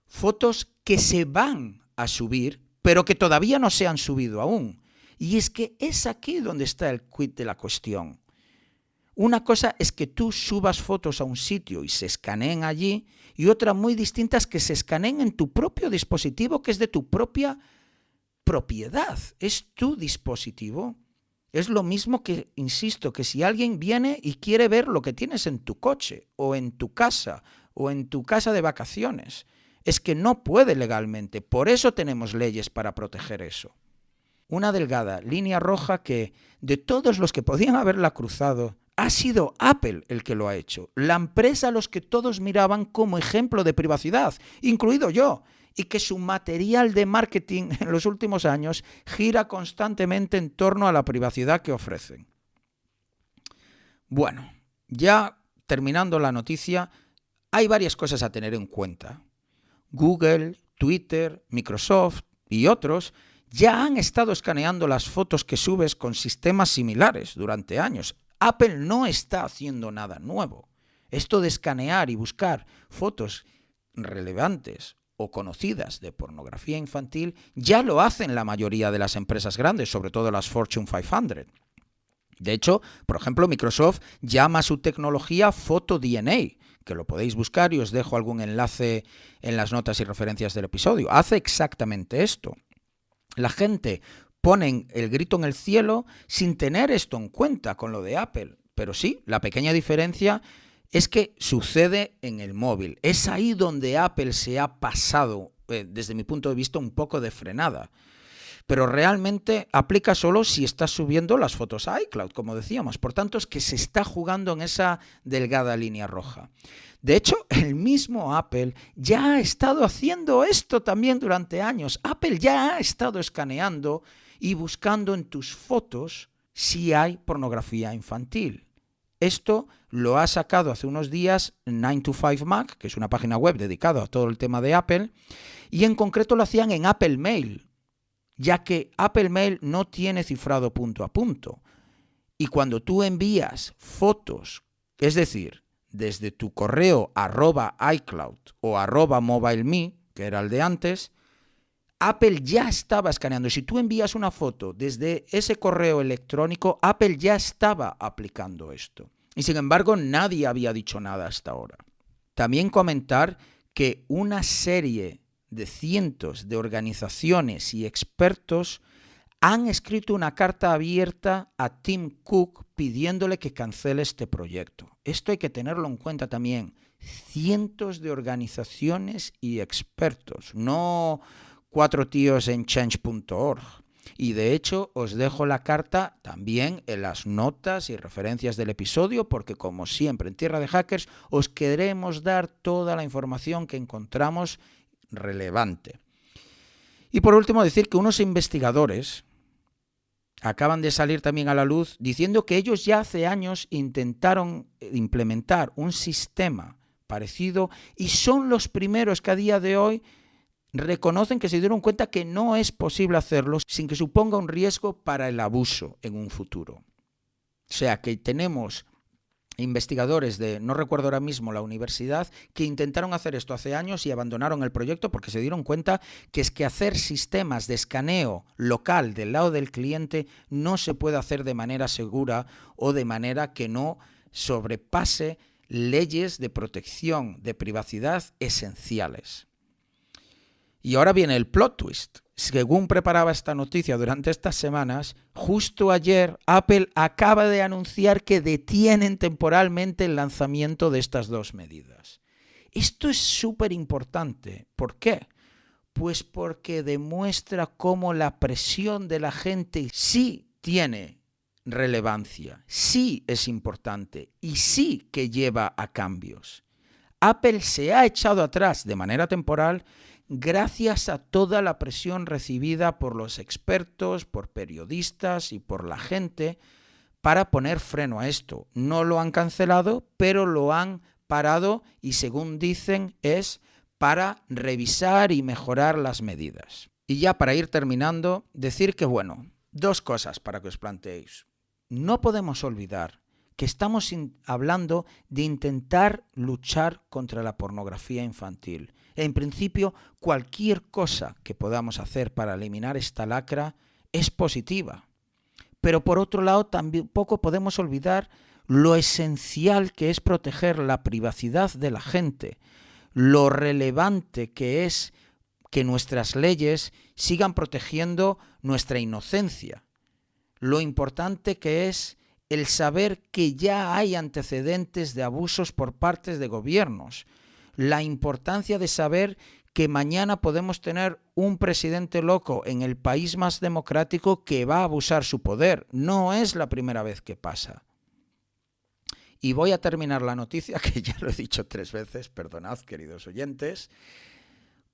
Fotos que se van a subir, pero que todavía no se han subido aún. Y es que es aquí donde está el quid de la cuestión. Una cosa es que tú subas fotos a un sitio y se escaneen allí, y otra muy distinta es que se escaneen en tu propio dispositivo, que es de tu propia propiedad. Es tu dispositivo. Es lo mismo que, insisto, que si alguien viene y quiere ver lo que tienes en tu coche, o en tu casa de vacaciones. Es que no puede legalmente. Por eso tenemos leyes para proteger eso. Una delgada línea roja que, de todos los que podían haberla cruzado, ha sido Apple el que lo ha hecho. La empresa a los que todos miraban como ejemplo de privacidad, incluido yo. Y que su material de marketing en los últimos años gira constantemente en torno a la privacidad que ofrecen. Bueno, ya terminando la noticia, hay varias cosas a tener en cuenta. Google, Twitter, Microsoft y otros ya han estado escaneando las fotos que subes con sistemas similares durante años. Apple no está haciendo nada nuevo. Esto de escanear y buscar fotos relevantes o conocidas de pornografía infantil ya lo hacen la mayoría de las empresas grandes, sobre todo las Fortune 500. De hecho, por ejemplo, Microsoft llama a su tecnología PhotoDNA, que lo podéis buscar y os dejo algún enlace en las notas y referencias del episodio. Hace exactamente esto. La gente pone el grito en el cielo sin tener esto en cuenta con lo de Apple. Pero sí, la pequeña diferencia es que sucede en el móvil. Es ahí donde Apple se ha pasado, desde mi punto de vista, un poco de frenada. Pero realmente aplica solo si estás subiendo las fotos a iCloud, como decíamos. Por tanto, es que se está jugando en esa delgada línea roja. De hecho, el mismo Apple ya ha estado haciendo esto también durante años. Apple ya ha estado escaneando y buscando en tus fotos si hay pornografía infantil. Esto lo ha sacado hace unos días 9to5Mac, que es una página web dedicada a todo el tema de Apple, y en concreto lo hacían en Apple Mail, ya que Apple Mail no tiene cifrado punto a punto. Y cuando tú envías fotos, es decir, desde tu correo @iCloud o @MobileMe, que era el de antes, Apple ya estaba escaneando. Si tú envías una foto desde ese correo electrónico, Apple ya estaba aplicando esto. Y sin embargo, nadie había dicho nada hasta ahora. También comentar que una serie de cientos de organizaciones y expertos han escrito una carta abierta a Tim Cook pidiéndole que cancele este proyecto. Esto hay que tenerlo en cuenta también. Cientos de organizaciones y expertos, no 4 tíos en change.org. Y de hecho os dejo la carta también en las notas y referencias del episodio porque como siempre en Tierra de Hackers os queremos dar toda la información que encontramos relevante. Y por último decir que unos investigadores acaban de salir también a la luz diciendo que ellos ya hace años intentaron implementar un sistema parecido y son los primeros que a día de hoy reconocen que se dieron cuenta que no es posible hacerlo sin que suponga un riesgo para el abuso en un futuro. O sea que tenemos investigadores de, no recuerdo ahora mismo la universidad, que intentaron hacer esto hace años y abandonaron el proyecto porque se dieron cuenta que es que hacer sistemas de escaneo local del lado del cliente no se puede hacer de manera segura o de manera que no sobrepase leyes de protección de privacidad esenciales. Y ahora viene el plot twist. Según preparaba esta noticia durante estas semanas, justo ayer Apple acaba de anunciar que detienen temporalmente el lanzamiento de estas dos medidas. Esto es súper importante. ¿Por qué? Pues porque demuestra cómo la presión de la gente sí tiene relevancia, sí es importante y sí que lleva a cambios. Apple se ha echado atrás de manera temporal gracias a toda la presión recibida por los expertos, por periodistas y por la gente para poner freno a esto. No lo han cancelado, pero lo han parado y, según dicen, es para revisar y mejorar las medidas. Y ya para ir terminando, decir que, bueno, dos cosas para que os planteéis. No podemos olvidar que estamos hablando de intentar luchar contra la pornografía infantil. En principio, cualquier cosa que podamos hacer para eliminar esta lacra es positiva. Pero por otro lado, tampoco podemos olvidar lo esencial que es proteger la privacidad de la gente, lo relevante que es que nuestras leyes sigan protegiendo nuestra inocencia, lo importante que es el saber que ya hay antecedentes de abusos por parte de gobiernos, la importancia de saber que mañana podemos tener un presidente loco en el país más democrático que va a abusar su poder. No es la primera vez que pasa. Y voy a terminar la noticia, que ya lo he dicho 3 veces, perdonad, queridos oyentes,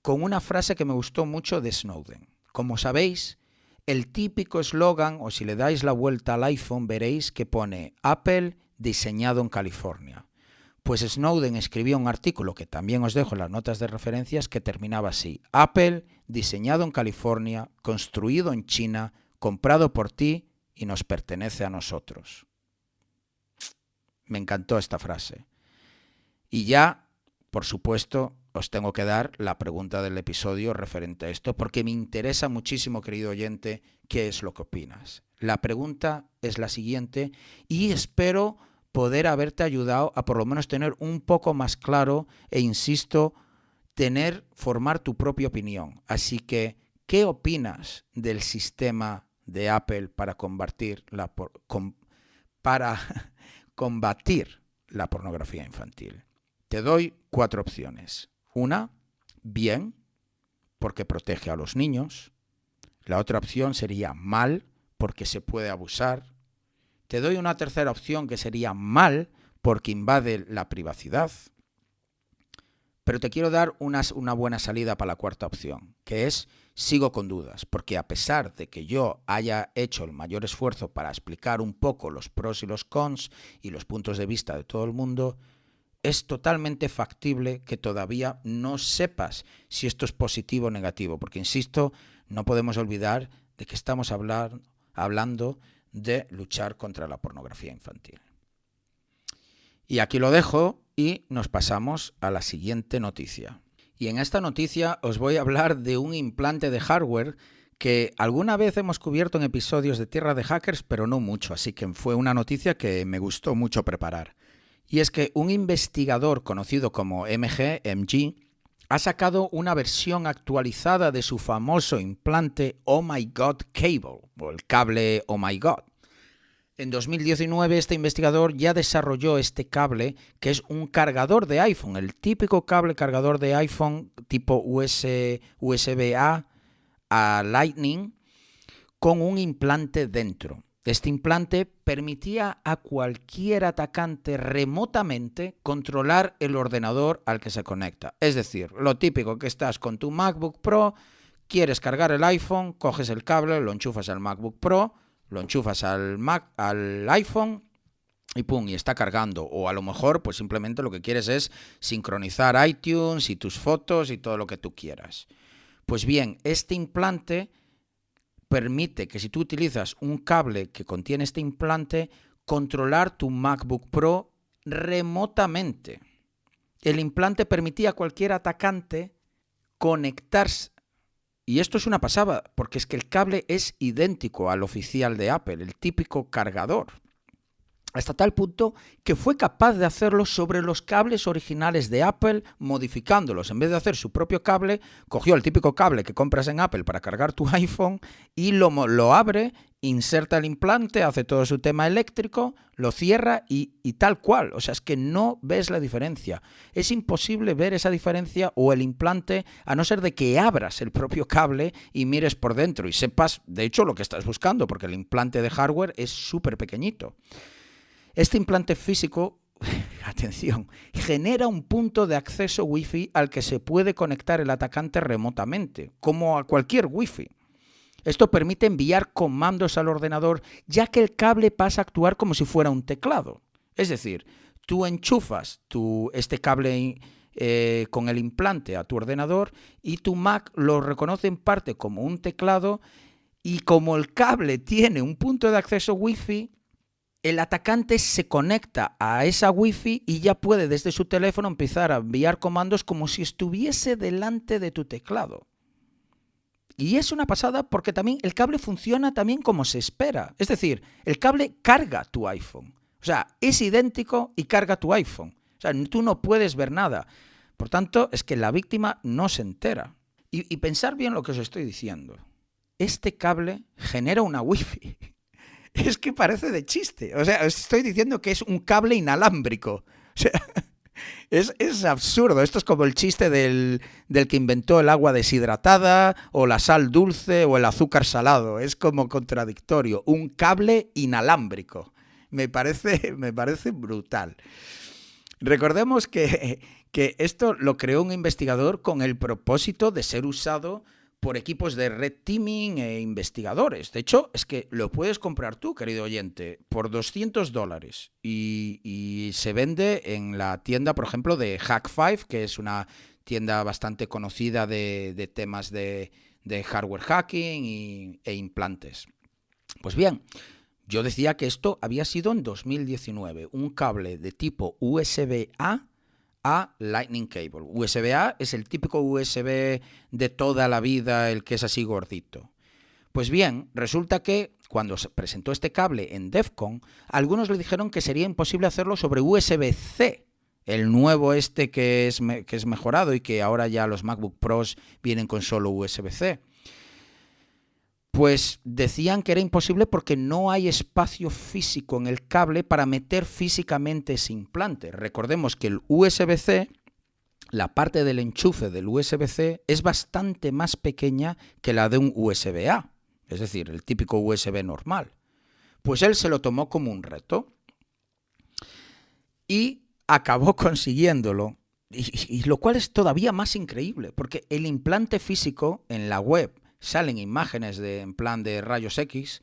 con una frase que me gustó mucho de Snowden. Como sabéis, el típico eslogan, o si le dais la vuelta al iPhone, veréis que pone Apple diseñado en California. Pues Snowden escribió un artículo, que también os dejo en las notas de referencias, que terminaba así: Apple diseñado en California, construido en China, comprado por ti y nos pertenece a nosotros. Me encantó esta frase. Y ya, por supuesto, os tengo que dar la pregunta del episodio referente a esto, porque me interesa muchísimo, querido oyente, qué es lo que opinas. La pregunta es la siguiente y espero poder haberte ayudado a por lo menos tener un poco más claro e, insisto, formar tu propia opinión. Así que, ¿qué opinas del sistema de Apple para combatir la pornografía infantil? Te doy 4 opciones. Una, bien, porque protege a los niños. La otra opción sería mal, porque se puede abusar. Te doy una tercera opción que sería mal, porque invade la privacidad. Pero te quiero dar una buena salida para la cuarta opción, que es sigo con dudas, porque a pesar de que yo haya hecho el mayor esfuerzo para explicar un poco los pros y los cons y los puntos de vista de todo el mundo, es totalmente factible que todavía no sepas si esto es positivo o negativo, porque, insisto, no podemos olvidar de que estamos hablando de luchar contra la pornografía infantil. Y aquí lo dejo y nos pasamos a la siguiente noticia. Y en esta noticia os voy a hablar de un implante de hardware que alguna vez hemos cubierto en episodios de Tierra de Hackers, pero no mucho, así que fue una noticia que me gustó mucho preparar. Y es que un investigador conocido como MG, ha sacado una versión actualizada de su famoso implante Oh My God Cable, o el cable Oh My God. En 2019 este investigador ya desarrolló este cable, que es un cargador de iPhone, el típico cable cargador de iPhone tipo USB-A a Lightning, con un implante dentro. Este implante permitía a cualquier atacante remotamente controlar el ordenador al que se conecta. Es decir, lo típico, que estás con tu MacBook Pro, quieres cargar el iPhone, coges el cable, lo enchufas al MacBook Pro, lo enchufas al iPhone y ¡pum! Y está cargando. O a lo mejor pues simplemente lo que quieres es sincronizar iTunes y tus fotos y todo lo que tú quieras. Pues bien, este implante permite que, si tú utilizas un cable que contiene este implante, controlar tu MacBook Pro remotamente. El implante permitía a cualquier atacante conectarse. Y esto es una pasada, porque es que el cable es idéntico al oficial de Apple, el típico cargador. Hasta tal punto que fue capaz de hacerlo sobre los cables originales de Apple, modificándolos. En vez de hacer su propio cable, cogió el típico cable que compras en Apple para cargar tu iPhone y lo abre, inserta el implante, hace todo su tema eléctrico, lo cierra y tal cual. O sea, es que no ves la diferencia. Es imposible ver esa diferencia o el implante, a no ser de que abras el propio cable y mires por dentro y sepas, de hecho, lo que estás buscando, porque el implante de hardware es súper pequeñito. Este implante físico atención, genera un punto de acceso Wi-Fi al que se puede conectar el atacante remotamente, como a cualquier Wi-Fi. Esto permite enviar comandos al ordenador, ya que el cable pasa a actuar como si fuera un teclado. Es decir, tú enchufas este cable con el implante a tu ordenador y tu Mac lo reconoce en parte como un teclado, y como el cable tiene un punto de acceso Wi-Fi, el atacante se conecta a esa Wi-Fi y ya puede desde su teléfono empezar a enviar comandos como si estuviese delante de tu teclado. Y es una pasada porque también el cable funciona también como se espera. Es decir, el cable carga tu iPhone. O sea, es idéntico y carga tu iPhone. O sea, tú no puedes ver nada. Por tanto, es que la víctima no se entera. Y pensar bien lo que os estoy diciendo. Este cable genera una Wi-Fi. Es que parece de chiste. O sea, os estoy diciendo que es un cable inalámbrico. O sea, es absurdo. Esto es como el chiste del que inventó el agua deshidratada, o la sal dulce, o el azúcar salado. Es como contradictorio. Un cable inalámbrico. Me parece brutal. Recordemos que esto lo creó un investigador con el propósito de ser usado por equipos de red teaming e investigadores. De hecho, es que lo puedes comprar tú, querido oyente, por $200 y se vende en la tienda, por ejemplo, de Hack5, que es una tienda bastante conocida de temas de hardware hacking e implantes. Pues bien, yo decía que esto había sido en 2019, un cable de tipo USB-A a Lightning Cable. USB-A es el típico USB de toda la vida, el que es así gordito. Pues bien, resulta que cuando se presentó este cable en DEF CON, algunos le dijeron que sería imposible hacerlo sobre USB-C, el nuevo que es mejorado y que ahora ya los MacBook Pros vienen con solo USB-C. Pues decían que era imposible porque no hay espacio físico en el cable para meter físicamente ese implante. Recordemos que el USB-C, la parte del enchufe del USB-C, es bastante más pequeña que la de un USB-A, es decir, el típico USB normal. Pues él se lo tomó como un reto y acabó consiguiéndolo, y lo cual es todavía más increíble, porque el implante físico en la web, salen imágenes en plan de rayos X,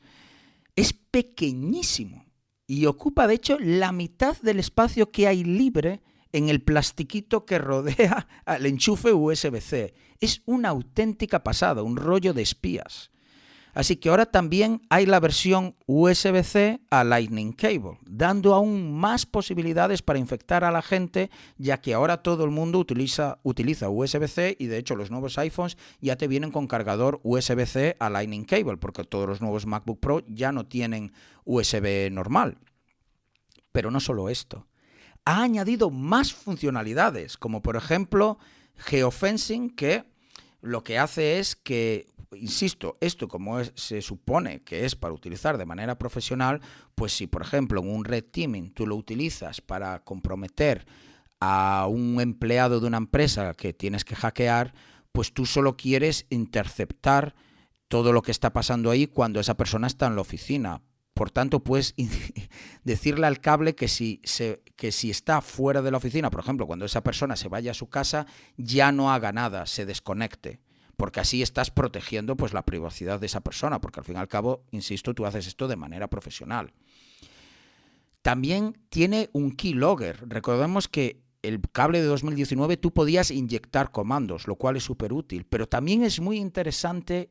es pequeñísimo y ocupa de hecho la mitad del espacio que hay libre en el plastiquito que rodea al enchufe USB-C. Es una auténtica pasada, un rollo de espías. Así que ahora también hay la versión USB-C a Lightning Cable, dando aún más posibilidades para infectar a la gente, ya que ahora todo el mundo utiliza USB-C y de hecho los nuevos iPhones ya te vienen con cargador USB-C a Lightning Cable, porque todos los nuevos MacBook Pro ya no tienen USB normal. Pero no solo esto, ha añadido más funcionalidades, como por ejemplo geofencing, que lo que hace es que, insisto, esto como se supone que es para utilizar de manera profesional, pues si por ejemplo en un red teaming tú lo utilizas para comprometer a un empleado de una empresa que tienes que hackear, pues tú solo quieres interceptar todo lo que está pasando ahí cuando esa persona está en la oficina. Por tanto, puedes decirle al cable que si está fuera de la oficina, por ejemplo, cuando esa persona se vaya a su casa, ya no haga nada, se desconecte. Porque así estás protegiendo pues la privacidad de esa persona, porque al fin y al cabo, insisto, tú haces esto de manera profesional. También tiene un keylogger. Recordemos que el cable de 2019 tú podías inyectar comandos, lo cual es súper útil, pero también es muy interesante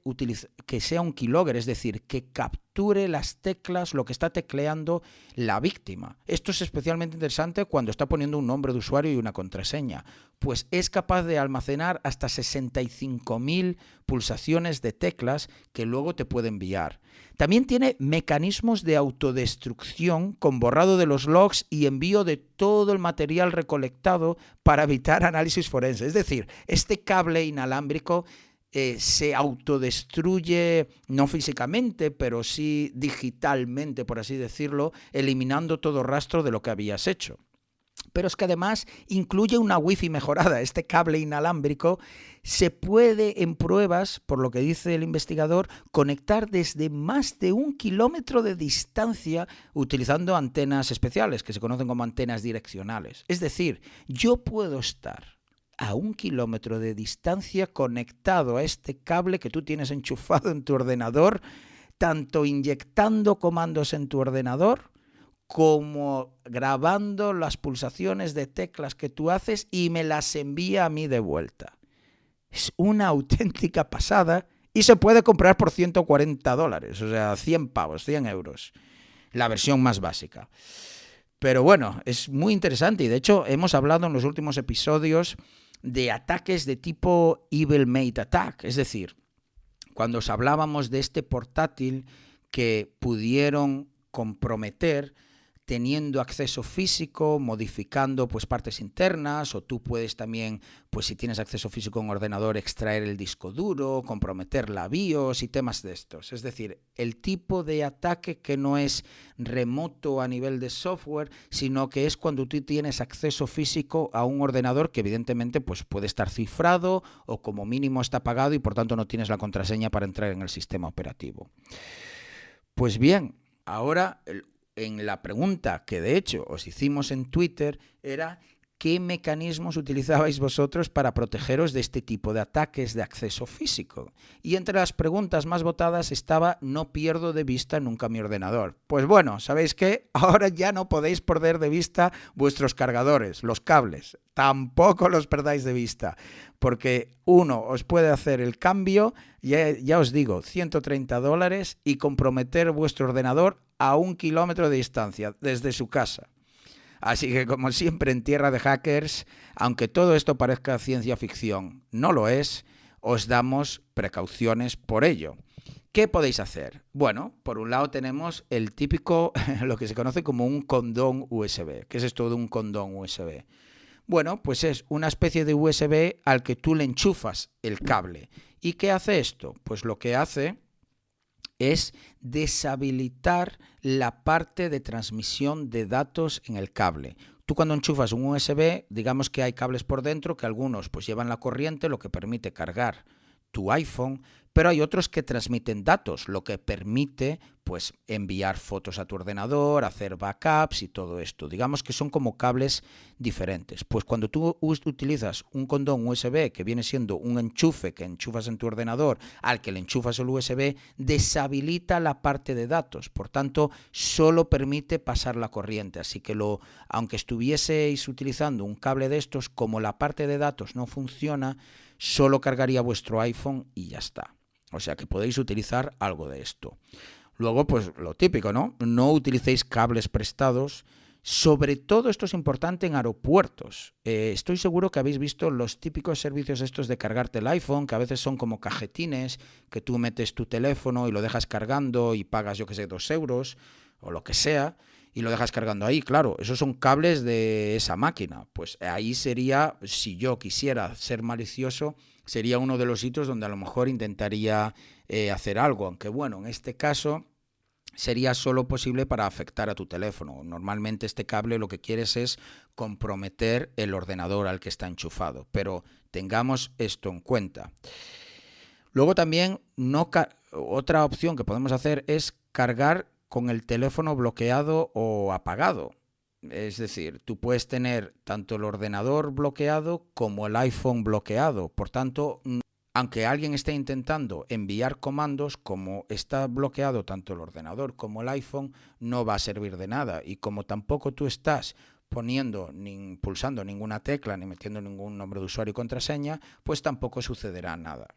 que sea un keylogger, es decir, que capture las teclas, lo que está tecleando la víctima. Esto es especialmente interesante cuando está poniendo un nombre de usuario y una contraseña, pues es capaz de almacenar hasta 65.000 pulsaciones de teclas que luego te puede enviar. También tiene mecanismos de autodestrucción con borrado de los logs y envío de todo el material recolectado para evitar análisis forense. Es decir, este cable inalámbrico se autodestruye, no físicamente, pero sí digitalmente, por así decirlo, eliminando todo rastro de lo que habías hecho. Pero es que además incluye una Wi-Fi mejorada. Este cable inalámbrico se puede, en pruebas, por lo que dice el investigador, conectar desde más de 1 kilómetro de distancia utilizando antenas especiales, que se conocen como antenas direccionales. Es decir, yo puedo estar a 1 kilómetro de distancia conectado a este cable que tú tienes enchufado en tu ordenador, tanto inyectando comandos en tu ordenador, como grabando las pulsaciones de teclas que tú haces y me las envía a mí de vuelta. Es una auténtica pasada y se puede comprar por $140, o sea, 100 pavos, 100 euros, la versión más básica. Pero bueno, es muy interesante y de hecho hemos hablado en los últimos episodios de ataques de tipo Evil Mate Attack, es decir, cuando os hablábamos de este portátil que pudieron comprometer teniendo acceso físico, modificando pues partes internas, o tú puedes también, pues si tienes acceso físico en un ordenador, extraer el disco duro, comprometer la BIOS y temas de estos. Es decir, el tipo de ataque que no es remoto a nivel de software, sino que es cuando tú tienes acceso físico a un ordenador que evidentemente pues puede estar cifrado o como mínimo está apagado y por tanto no tienes la contraseña para entrar en el sistema operativo. Pues bien, ahora en la pregunta que de hecho os hicimos en Twitter era ¿qué mecanismos utilizabais vosotros para protegeros de este tipo de ataques de acceso físico? Y entre las preguntas más votadas estaba no pierdo de vista nunca mi ordenador. Pues bueno, ¿sabéis qué? Ahora ya no podéis perder de vista vuestros cargadores, los cables. Tampoco los perdáis de vista, porque uno os puede hacer el cambio, ya os digo, $130 y comprometer vuestro ordenador a 1 kilómetro de distancia desde su casa. Así que como siempre en Tierra de Hackers, aunque todo esto parezca ciencia ficción, no lo es, os damos precauciones por ello. ¿Qué podéis hacer? Bueno, por un lado tenemos el típico, lo que se conoce como un condón USB. ¿Qué es esto de un condón USB? Bueno, pues es una especie de USB al que tú le enchufas el cable. ¿Y qué hace esto? Pues lo que hace es deshabilitar la parte de transmisión de datos en el cable. Tú cuando enchufas un USB, digamos que hay cables por dentro que algunos pues llevan la corriente, lo que permite cargar tu iPhone, pero hay otros que transmiten datos, lo que permite pues enviar fotos a tu ordenador, hacer backups y todo esto. Digamos que son como cables diferentes. Pues cuando tú utilizas un condón USB, que viene siendo un enchufe que enchufas en tu ordenador, al que le enchufas el USB, deshabilita la parte de datos. Por tanto, solo permite pasar la corriente. Así que aunque estuvieseis utilizando un cable de estos, como la parte de datos no funciona, solo cargaría vuestro iPhone y ya está. O sea que podéis utilizar algo de esto. Luego, pues lo típico, ¿no? No utilicéis cables prestados. Sobre todo esto es importante en aeropuertos. Estoy seguro que habéis visto los típicos servicios estos de cargarte el iPhone, que a veces son como cajetines, que tú metes tu teléfono y lo dejas cargando y pagas, yo qué sé, 2 euros o lo que sea, y lo dejas cargando ahí. Claro, esos son cables de esa máquina. Pues ahí sería, si yo quisiera ser malicioso, sería uno de los sitios donde a lo mejor intentaría hacer algo, aunque bueno, en este caso sería solo posible para afectar a tu teléfono. Normalmente este cable lo que quieres es comprometer el ordenador al que está enchufado, pero tengamos esto en cuenta. Luego también otra opción que podemos hacer es cargar con el teléfono bloqueado o apagado. Es decir, tú puedes tener tanto el ordenador bloqueado como el iPhone bloqueado. Por tanto, aunque alguien esté intentando enviar comandos, como está bloqueado tanto el ordenador como el iPhone, no va a servir de nada. Y como tampoco tú estás pulsando ninguna tecla ni metiendo ningún nombre de usuario y contraseña, pues tampoco sucederá nada.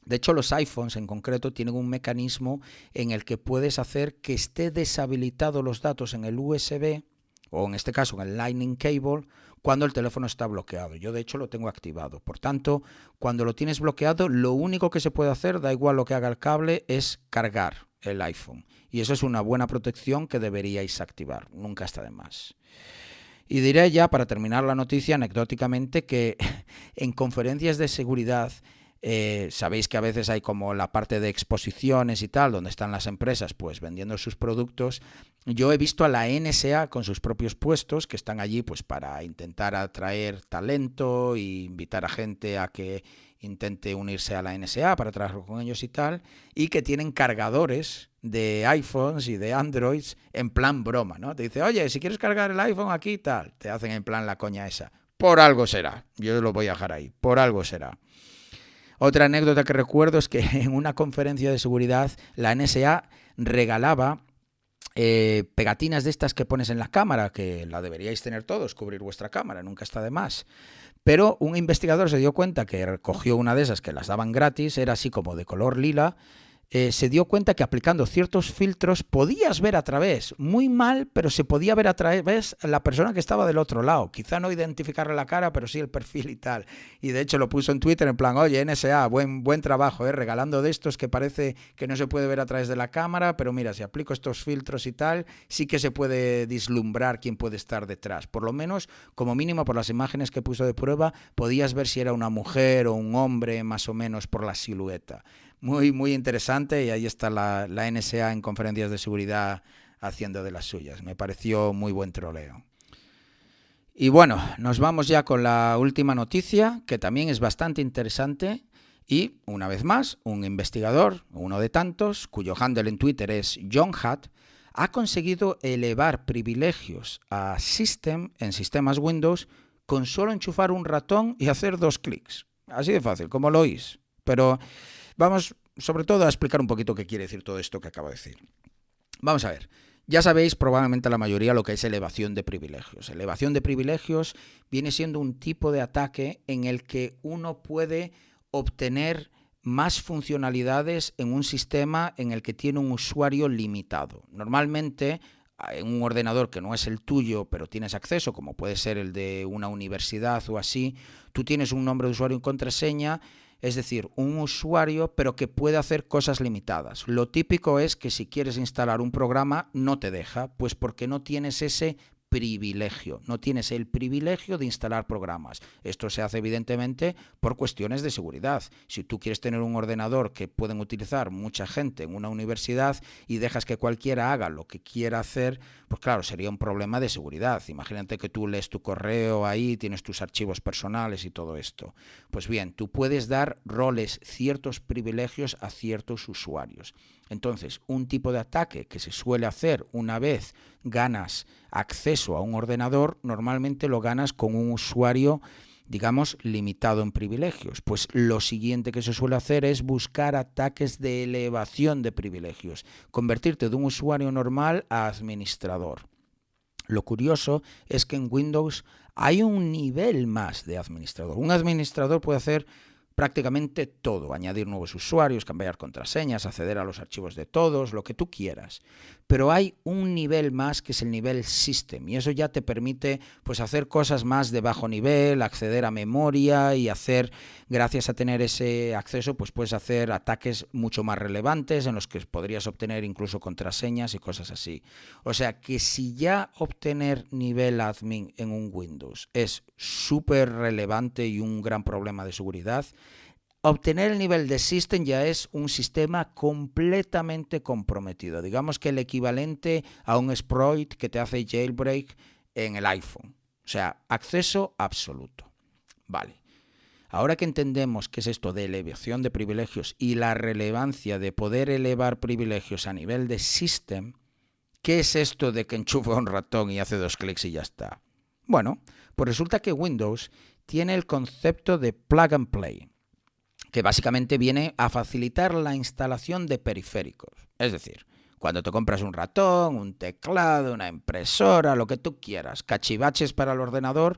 De hecho, los iPhones en concreto tienen un mecanismo en el que puedes hacer que esté deshabilitado los datos en el USB, o en este caso en el Lightning Cable, cuando el teléfono está bloqueado. Yo de hecho lo tengo activado. Por tanto, cuando lo tienes bloqueado, lo único que se puede hacer, da igual lo que haga el cable, es cargar el iPhone. Y eso es una buena protección que deberíais activar. Nunca está de más. Y diré ya, para terminar la noticia, anecdóticamente, que en conferencias de seguridad, sabéis que a veces hay como la parte de exposiciones y tal, donde están las empresas pues vendiendo sus productos, yo he visto a la NSA con sus propios puestos que están allí pues para intentar atraer talento e invitar a gente a que intente unirse a la NSA para trabajar con ellos y tal, y que tienen cargadores de iPhones y de Androids en plan broma, ¿no? Te dice, oye, si quieres cargar el iPhone aquí tal, te hacen en plan la coña esa. Por algo será, yo lo voy a dejar ahí, por algo será. Otra anécdota que recuerdo es que en una conferencia de seguridad la NSA regalaba pegatinas de estas que pones en la cámara, que la deberíais tener todos, cubrir vuestra cámara, nunca está de más. Pero un investigador se dio cuenta que recogió una de esas que las daban gratis, era así como de color lila. Se dio cuenta que aplicando ciertos filtros podías ver a través, muy mal, pero se podía ver a través la persona que estaba del otro lado. Quizá no identificarle la cara, pero sí el perfil y tal. Y de hecho lo puso en Twitter en plan, oye, NSA, buen trabajo, regalando de estos que parece que no se puede ver a través de la cámara, pero mira, si aplico estos filtros y tal, sí que se puede vislumbrar quién puede estar detrás. Por lo menos, como mínimo, por las imágenes que puso de prueba, podías ver si era una mujer o un hombre, más o menos por la silueta. Muy interesante, y ahí está la NSA en conferencias de seguridad haciendo de las suyas. Me pareció muy buen troleo. Y bueno, nos vamos ya con la última noticia, que también es bastante interesante. Y, una vez más, un investigador, uno de tantos, cuyo handle en Twitter es John Hat, ha conseguido elevar privilegios a System en sistemas Windows con solo enchufar un ratón y hacer 2 clics. Así de fácil, como lo oís. Pero vamos sobre todo a explicar un poquito qué quiere decir todo esto que acabo de decir. Vamos a ver. Ya sabéis probablemente la mayoría lo que es elevación de privilegios. Elevación de privilegios viene siendo un tipo de ataque en el que uno puede obtener más funcionalidades en un sistema en el que tiene un usuario limitado. Normalmente, en un ordenador que no es el tuyo, pero tienes acceso, como puede ser el de una universidad o así, tú tienes un nombre de usuario y contraseña, es decir, un usuario, pero que puede hacer cosas limitadas. Lo típico es que si quieres instalar un programa, no te deja, pues porque no tienes ese privilegio, no tienes el privilegio de instalar programas. Esto se hace evidentemente por cuestiones de seguridad. Si tú quieres tener un ordenador que pueden utilizar mucha gente en una universidad y dejas que cualquiera haga lo que quiera hacer, pues claro, sería un problema de seguridad. Imagínate que tú lees tu correo ahí, tienes tus archivos personales y todo esto. Pues bien, tú puedes dar roles, ciertos privilegios a ciertos usuarios. Entonces, un tipo de ataque que se suele hacer una vez ganas acceso a un ordenador, normalmente lo ganas con un usuario, digamos, limitado en privilegios. Pues lo siguiente que se suele hacer es buscar ataques de elevación de privilegios, convertirte de un usuario normal a administrador. Lo curioso es que en Windows hay un nivel más de administrador. Un administrador puede hacer prácticamente todo, añadir nuevos usuarios, cambiar contraseñas, acceder a los archivos de todos, lo que tú quieras. Pero hay un nivel más que es el nivel System, y eso ya te permite pues hacer cosas más de bajo nivel, acceder a memoria y hacer, gracias a tener ese acceso, pues puedes hacer ataques mucho más relevantes en los que podrías obtener incluso contraseñas y cosas así. O sea que si ya obtener nivel admin en un Windows es súper relevante y un gran problema de seguridad, obtener el nivel de System ya es un sistema completamente comprometido. Digamos que el equivalente a un exploit que te hace jailbreak en el iPhone. O sea, acceso absoluto. Vale. Ahora que entendemos qué es esto de elevación de privilegios y la relevancia de poder elevar privilegios a nivel de System, ¿qué es esto de que enchufa un ratón y hace 2 clics y ya está? Bueno, pues resulta que Windows tiene el concepto de plug and play, que básicamente viene a facilitar la instalación de periféricos. Es decir, cuando te compras un ratón, un teclado, una impresora, lo que tú quieras, cachivaches para el ordenador,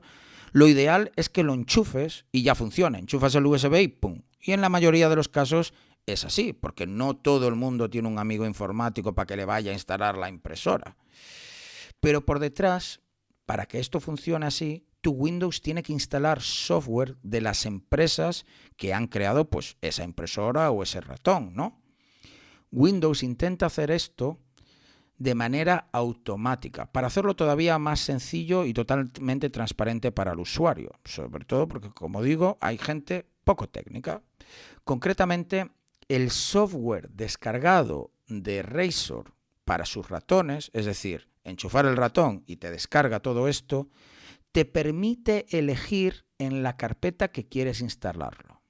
lo ideal es que lo enchufes y ya funcione. Enchufas el USB y ¡pum! Y en la mayoría de los casos es así, porque no todo el mundo tiene un amigo informático para que le vaya a instalar la impresora. Pero por detrás, para que esto funcione así, tu Windows tiene que instalar software de las empresas que han creado pues esa impresora o ese ratón, ¿no? Windows intenta hacer esto de manera automática, para hacerlo todavía más sencillo y totalmente transparente para el usuario, sobre todo porque, como digo, hay gente poco técnica. Concretamente, el software descargado de Razor para sus ratones, es decir, enchufar el ratón y te descarga todo esto, te permite elegir en la carpeta que quieres instalarlo.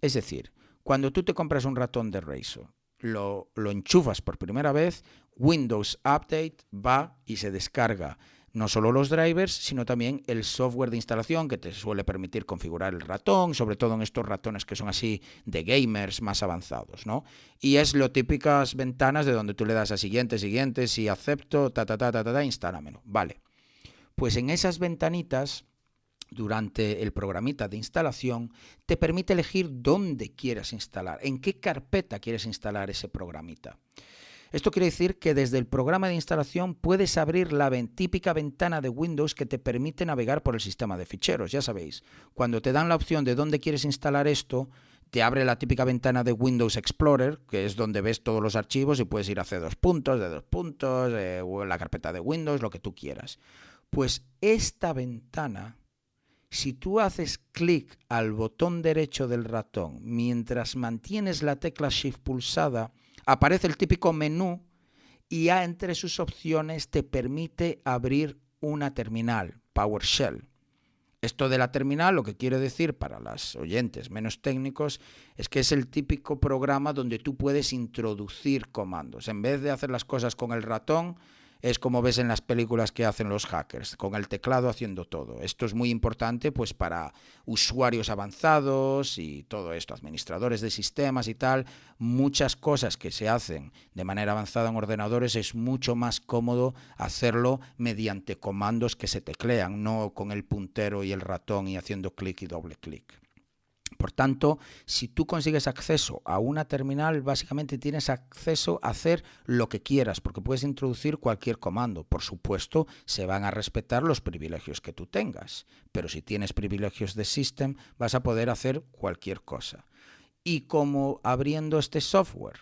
Es decir, cuando tú te compras un ratón de Razer, lo enchufas por primera vez, Windows Update va y se descarga no solo los drivers, sino también el software de instalación que te suele permitir configurar el ratón, sobre todo en estos ratones que son así de gamers más avanzados, ¿no? Y es lo típicas ventanas de donde tú le das a siguiente, si acepto, instálamelo. Vale. Pues en esas ventanitas, durante el programita de instalación, te permite elegir dónde quieras instalar, en qué carpeta quieres instalar ese programita. Esto quiere decir que desde el programa de instalación puedes abrir la típica ventana de Windows que te permite navegar por el sistema de ficheros. Ya sabéis, cuando te dan la opción de dónde quieres instalar esto, te abre la típica ventana de Windows Explorer, que es donde ves todos los archivos y puedes ir a C2 puntos, D2 puntos, o la carpeta de Windows, lo que tú quieras. Pues esta ventana, si tú haces clic al botón derecho del ratón mientras mantienes la tecla Shift pulsada, aparece el típico menú y entre sus opciones te permite abrir una terminal, PowerShell. Esto de la terminal lo que quiere decir para los oyentes menos técnicos es que es el típico programa donde tú puedes introducir comandos. En vez de hacer las cosas con el ratón, es como ves en las películas que hacen los hackers, con el teclado haciendo todo. Esto es muy importante pues para usuarios avanzados y todo esto, administradores de sistemas y tal. Muchas cosas que se hacen de manera avanzada en ordenadores es mucho más cómodo hacerlo mediante comandos que se teclean, no con el puntero y el ratón y haciendo clic y doble clic. Por tanto, si tú consigues acceso a una terminal, básicamente tienes acceso a hacer lo que quieras, porque puedes introducir cualquier comando. Por supuesto, se van a respetar los privilegios que tú tengas, pero si tienes privilegios de System, vas a poder hacer cualquier cosa. Y como abriendo este software,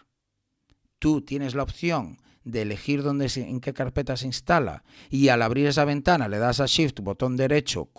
tú tienes la opción de elegir en qué carpeta se instala, y al abrir esa ventana le das a Shift, botón derecho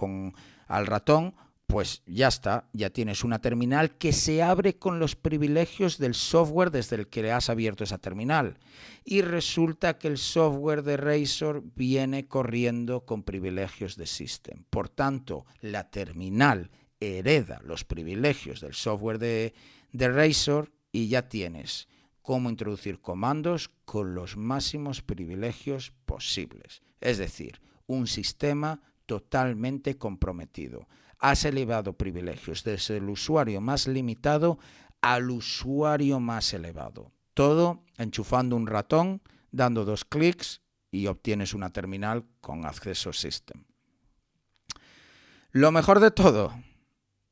al ratón, pues ya está, ya tienes una terminal que se abre con los privilegios del software desde el que le has abierto esa terminal. Y resulta que el software de Razer viene corriendo con privilegios de System. Por tanto, la terminal hereda los privilegios del software de Razer y ya tienes cómo introducir comandos con los máximos privilegios posibles. Es decir, un sistema totalmente comprometido. Has elevado privilegios desde el usuario más limitado al usuario más elevado. Todo enchufando un ratón, dando 2 clics y obtienes una terminal con acceso System. Lo mejor de todo,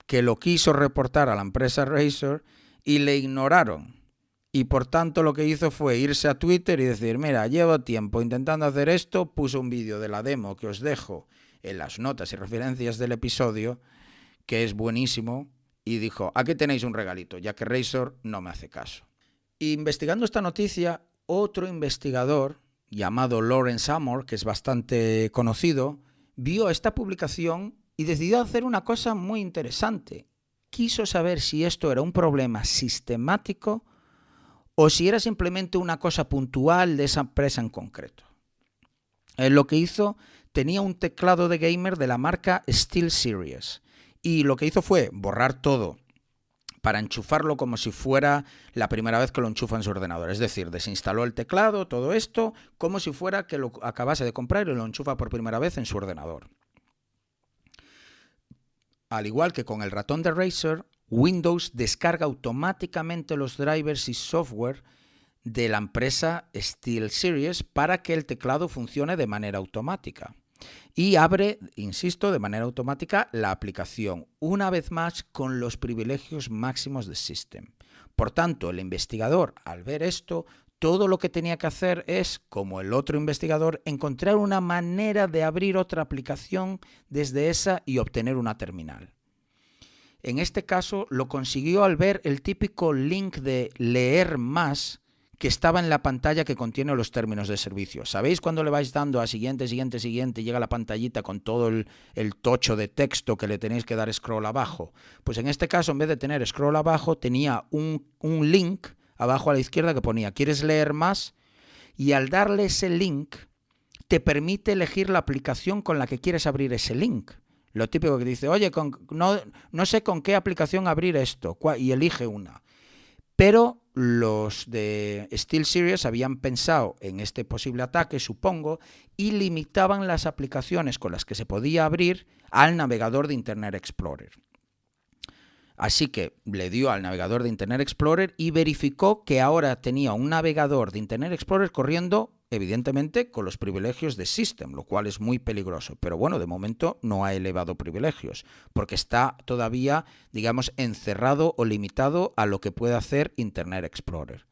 que lo quiso reportar a la empresa Razer y le ignoraron. Y por tanto lo que hizo fue irse a Twitter y decir, mira, llevo tiempo intentando hacer esto, puso un vídeo de la demo que os dejo en las notas y referencias del episodio, que es buenísimo, y dijo, aquí tenéis un regalito, ya que Razer no me hace caso. Investigando esta noticia, otro investigador llamado Lawrence Amor, que es bastante conocido, vio esta publicación y decidió hacer una cosa muy interesante. Quiso saber si esto era un problema sistemático o si era simplemente una cosa puntual de esa empresa en concreto. Lo que hizo, tenía un teclado de gamer de la marca SteelSeries y lo que hizo fue borrar todo para enchufarlo como si fuera la primera vez que lo enchufa en su ordenador. Es decir, desinstaló el teclado, todo esto, como si fuera que lo acabase de comprar y lo enchufa por primera vez en su ordenador. Al igual que con el ratón de Razer, Windows descarga automáticamente los drivers y software de la empresa SteelSeries para que el teclado funcione de manera automática. Y abre, insisto, de manera automática la aplicación, una vez más con los privilegios máximos de System. Por tanto, el investigador, al ver esto, todo lo que tenía que hacer es, como el otro investigador, encontrar una manera de abrir otra aplicación desde esa y obtener una terminal. En este caso, lo consiguió al ver el típico link de leer más que estaba en la pantalla que contiene los términos de servicio. ¿Sabéis cuando le vais dando a siguiente, llega la pantallita con todo el tocho de texto que le tenéis que dar scroll abajo? Pues en este caso, en vez de tener scroll abajo, tenía un link abajo a la izquierda que ponía ¿quieres leer más? y al darle ese link te permite elegir la aplicación con la que quieres abrir ese link. Lo típico que dice, oye, no sé con qué aplicación abrir esto, y elige una. Pero los de SteelSeries habían pensado en este posible ataque, supongo, y limitaban las aplicaciones con las que se podía abrir al navegador de Internet Explorer. Así que le dio al navegador de Internet Explorer y verificó que ahora tenía un navegador de Internet Explorer corriendo, evidentemente, con los privilegios de System, lo cual es muy peligroso. Pero bueno, de momento no ha elevado privilegios, porque está todavía, digamos, encerrado o limitado a lo que puede hacer Internet Explorer.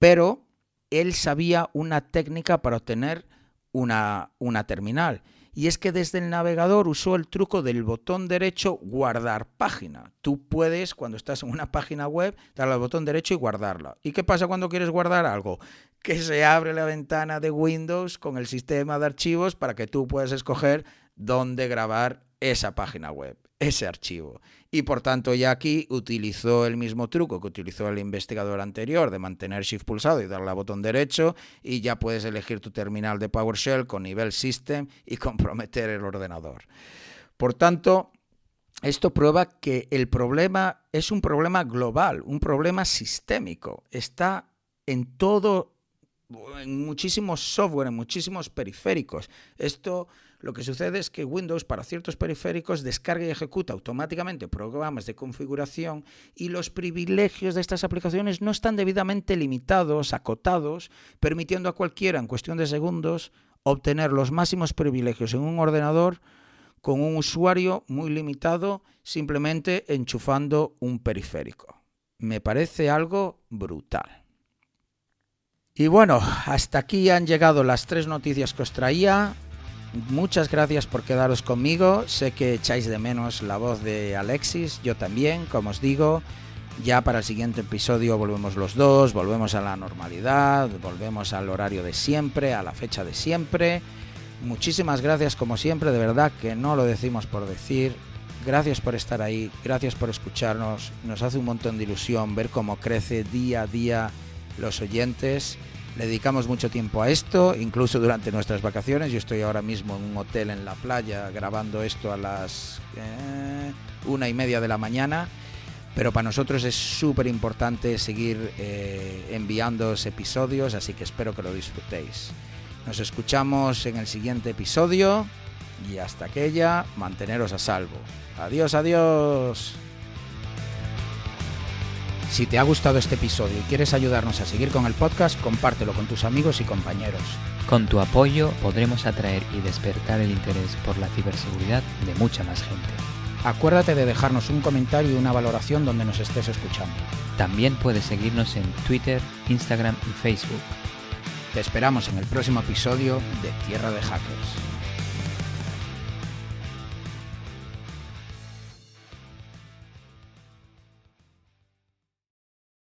Pero él sabía una técnica para obtener una terminal. Y es que desde el navegador usó el truco del botón derecho guardar página. Tú puedes, cuando estás en una página web, darle al botón derecho y guardarla. ¿Y qué pasa cuando quieres guardar algo? Que se abre la ventana de Windows con el sistema de archivos para que tú puedas escoger dónde grabar esa página web, ese archivo. Y por tanto ya aquí utilizó el mismo truco que utilizó el investigador anterior de mantener Shift pulsado y darle al botón derecho, y ya puedes elegir tu terminal de PowerShell con nivel System y comprometer el ordenador. Por tanto, esto prueba que el problema es un problema global, un problema sistémico. Está en todo, en muchísimos software, en muchísimos periféricos. Lo que sucede es que Windows para ciertos periféricos descarga y ejecuta automáticamente programas de configuración y los privilegios de estas aplicaciones no están debidamente limitados, acotados, permitiendo a cualquiera en cuestión de segundos obtener los máximos privilegios en un ordenador con un usuario muy limitado simplemente enchufando un periférico. Me parece algo brutal. Y bueno, hasta aquí han llegado las 3 noticias que os traía. Muchas gracias por quedaros conmigo. Sé que echáis de menos la voz de Alexis, yo también, como os digo. Ya para el siguiente episodio volvemos los dos, volvemos a la normalidad, volvemos al horario de siempre, a la fecha de siempre. Muchísimas gracias como siempre, de verdad que no lo decimos por decir. Gracias por estar ahí, gracias por escucharnos. Nos hace un montón de ilusión ver cómo crece día a día los oyentes. Le dedicamos mucho tiempo a esto, incluso durante nuestras vacaciones. Yo estoy ahora mismo en un hotel en la playa grabando esto a las 1:30 de la mañana, pero para nosotros es súper importante seguir enviándoos episodios, así que espero que lo disfrutéis. Nos escuchamos en el siguiente episodio y hasta aquella, manteneros a salvo. Adiós, adiós. Si te ha gustado este episodio y quieres ayudarnos a seguir con el podcast, compártelo con tus amigos y compañeros. Con tu apoyo podremos atraer y despertar el interés por la ciberseguridad de mucha más gente. Acuérdate de dejarnos un comentario y una valoración donde nos estés escuchando. También puedes seguirnos en Twitter, Instagram y Facebook. Te esperamos en el próximo episodio de Tierra de Hackers.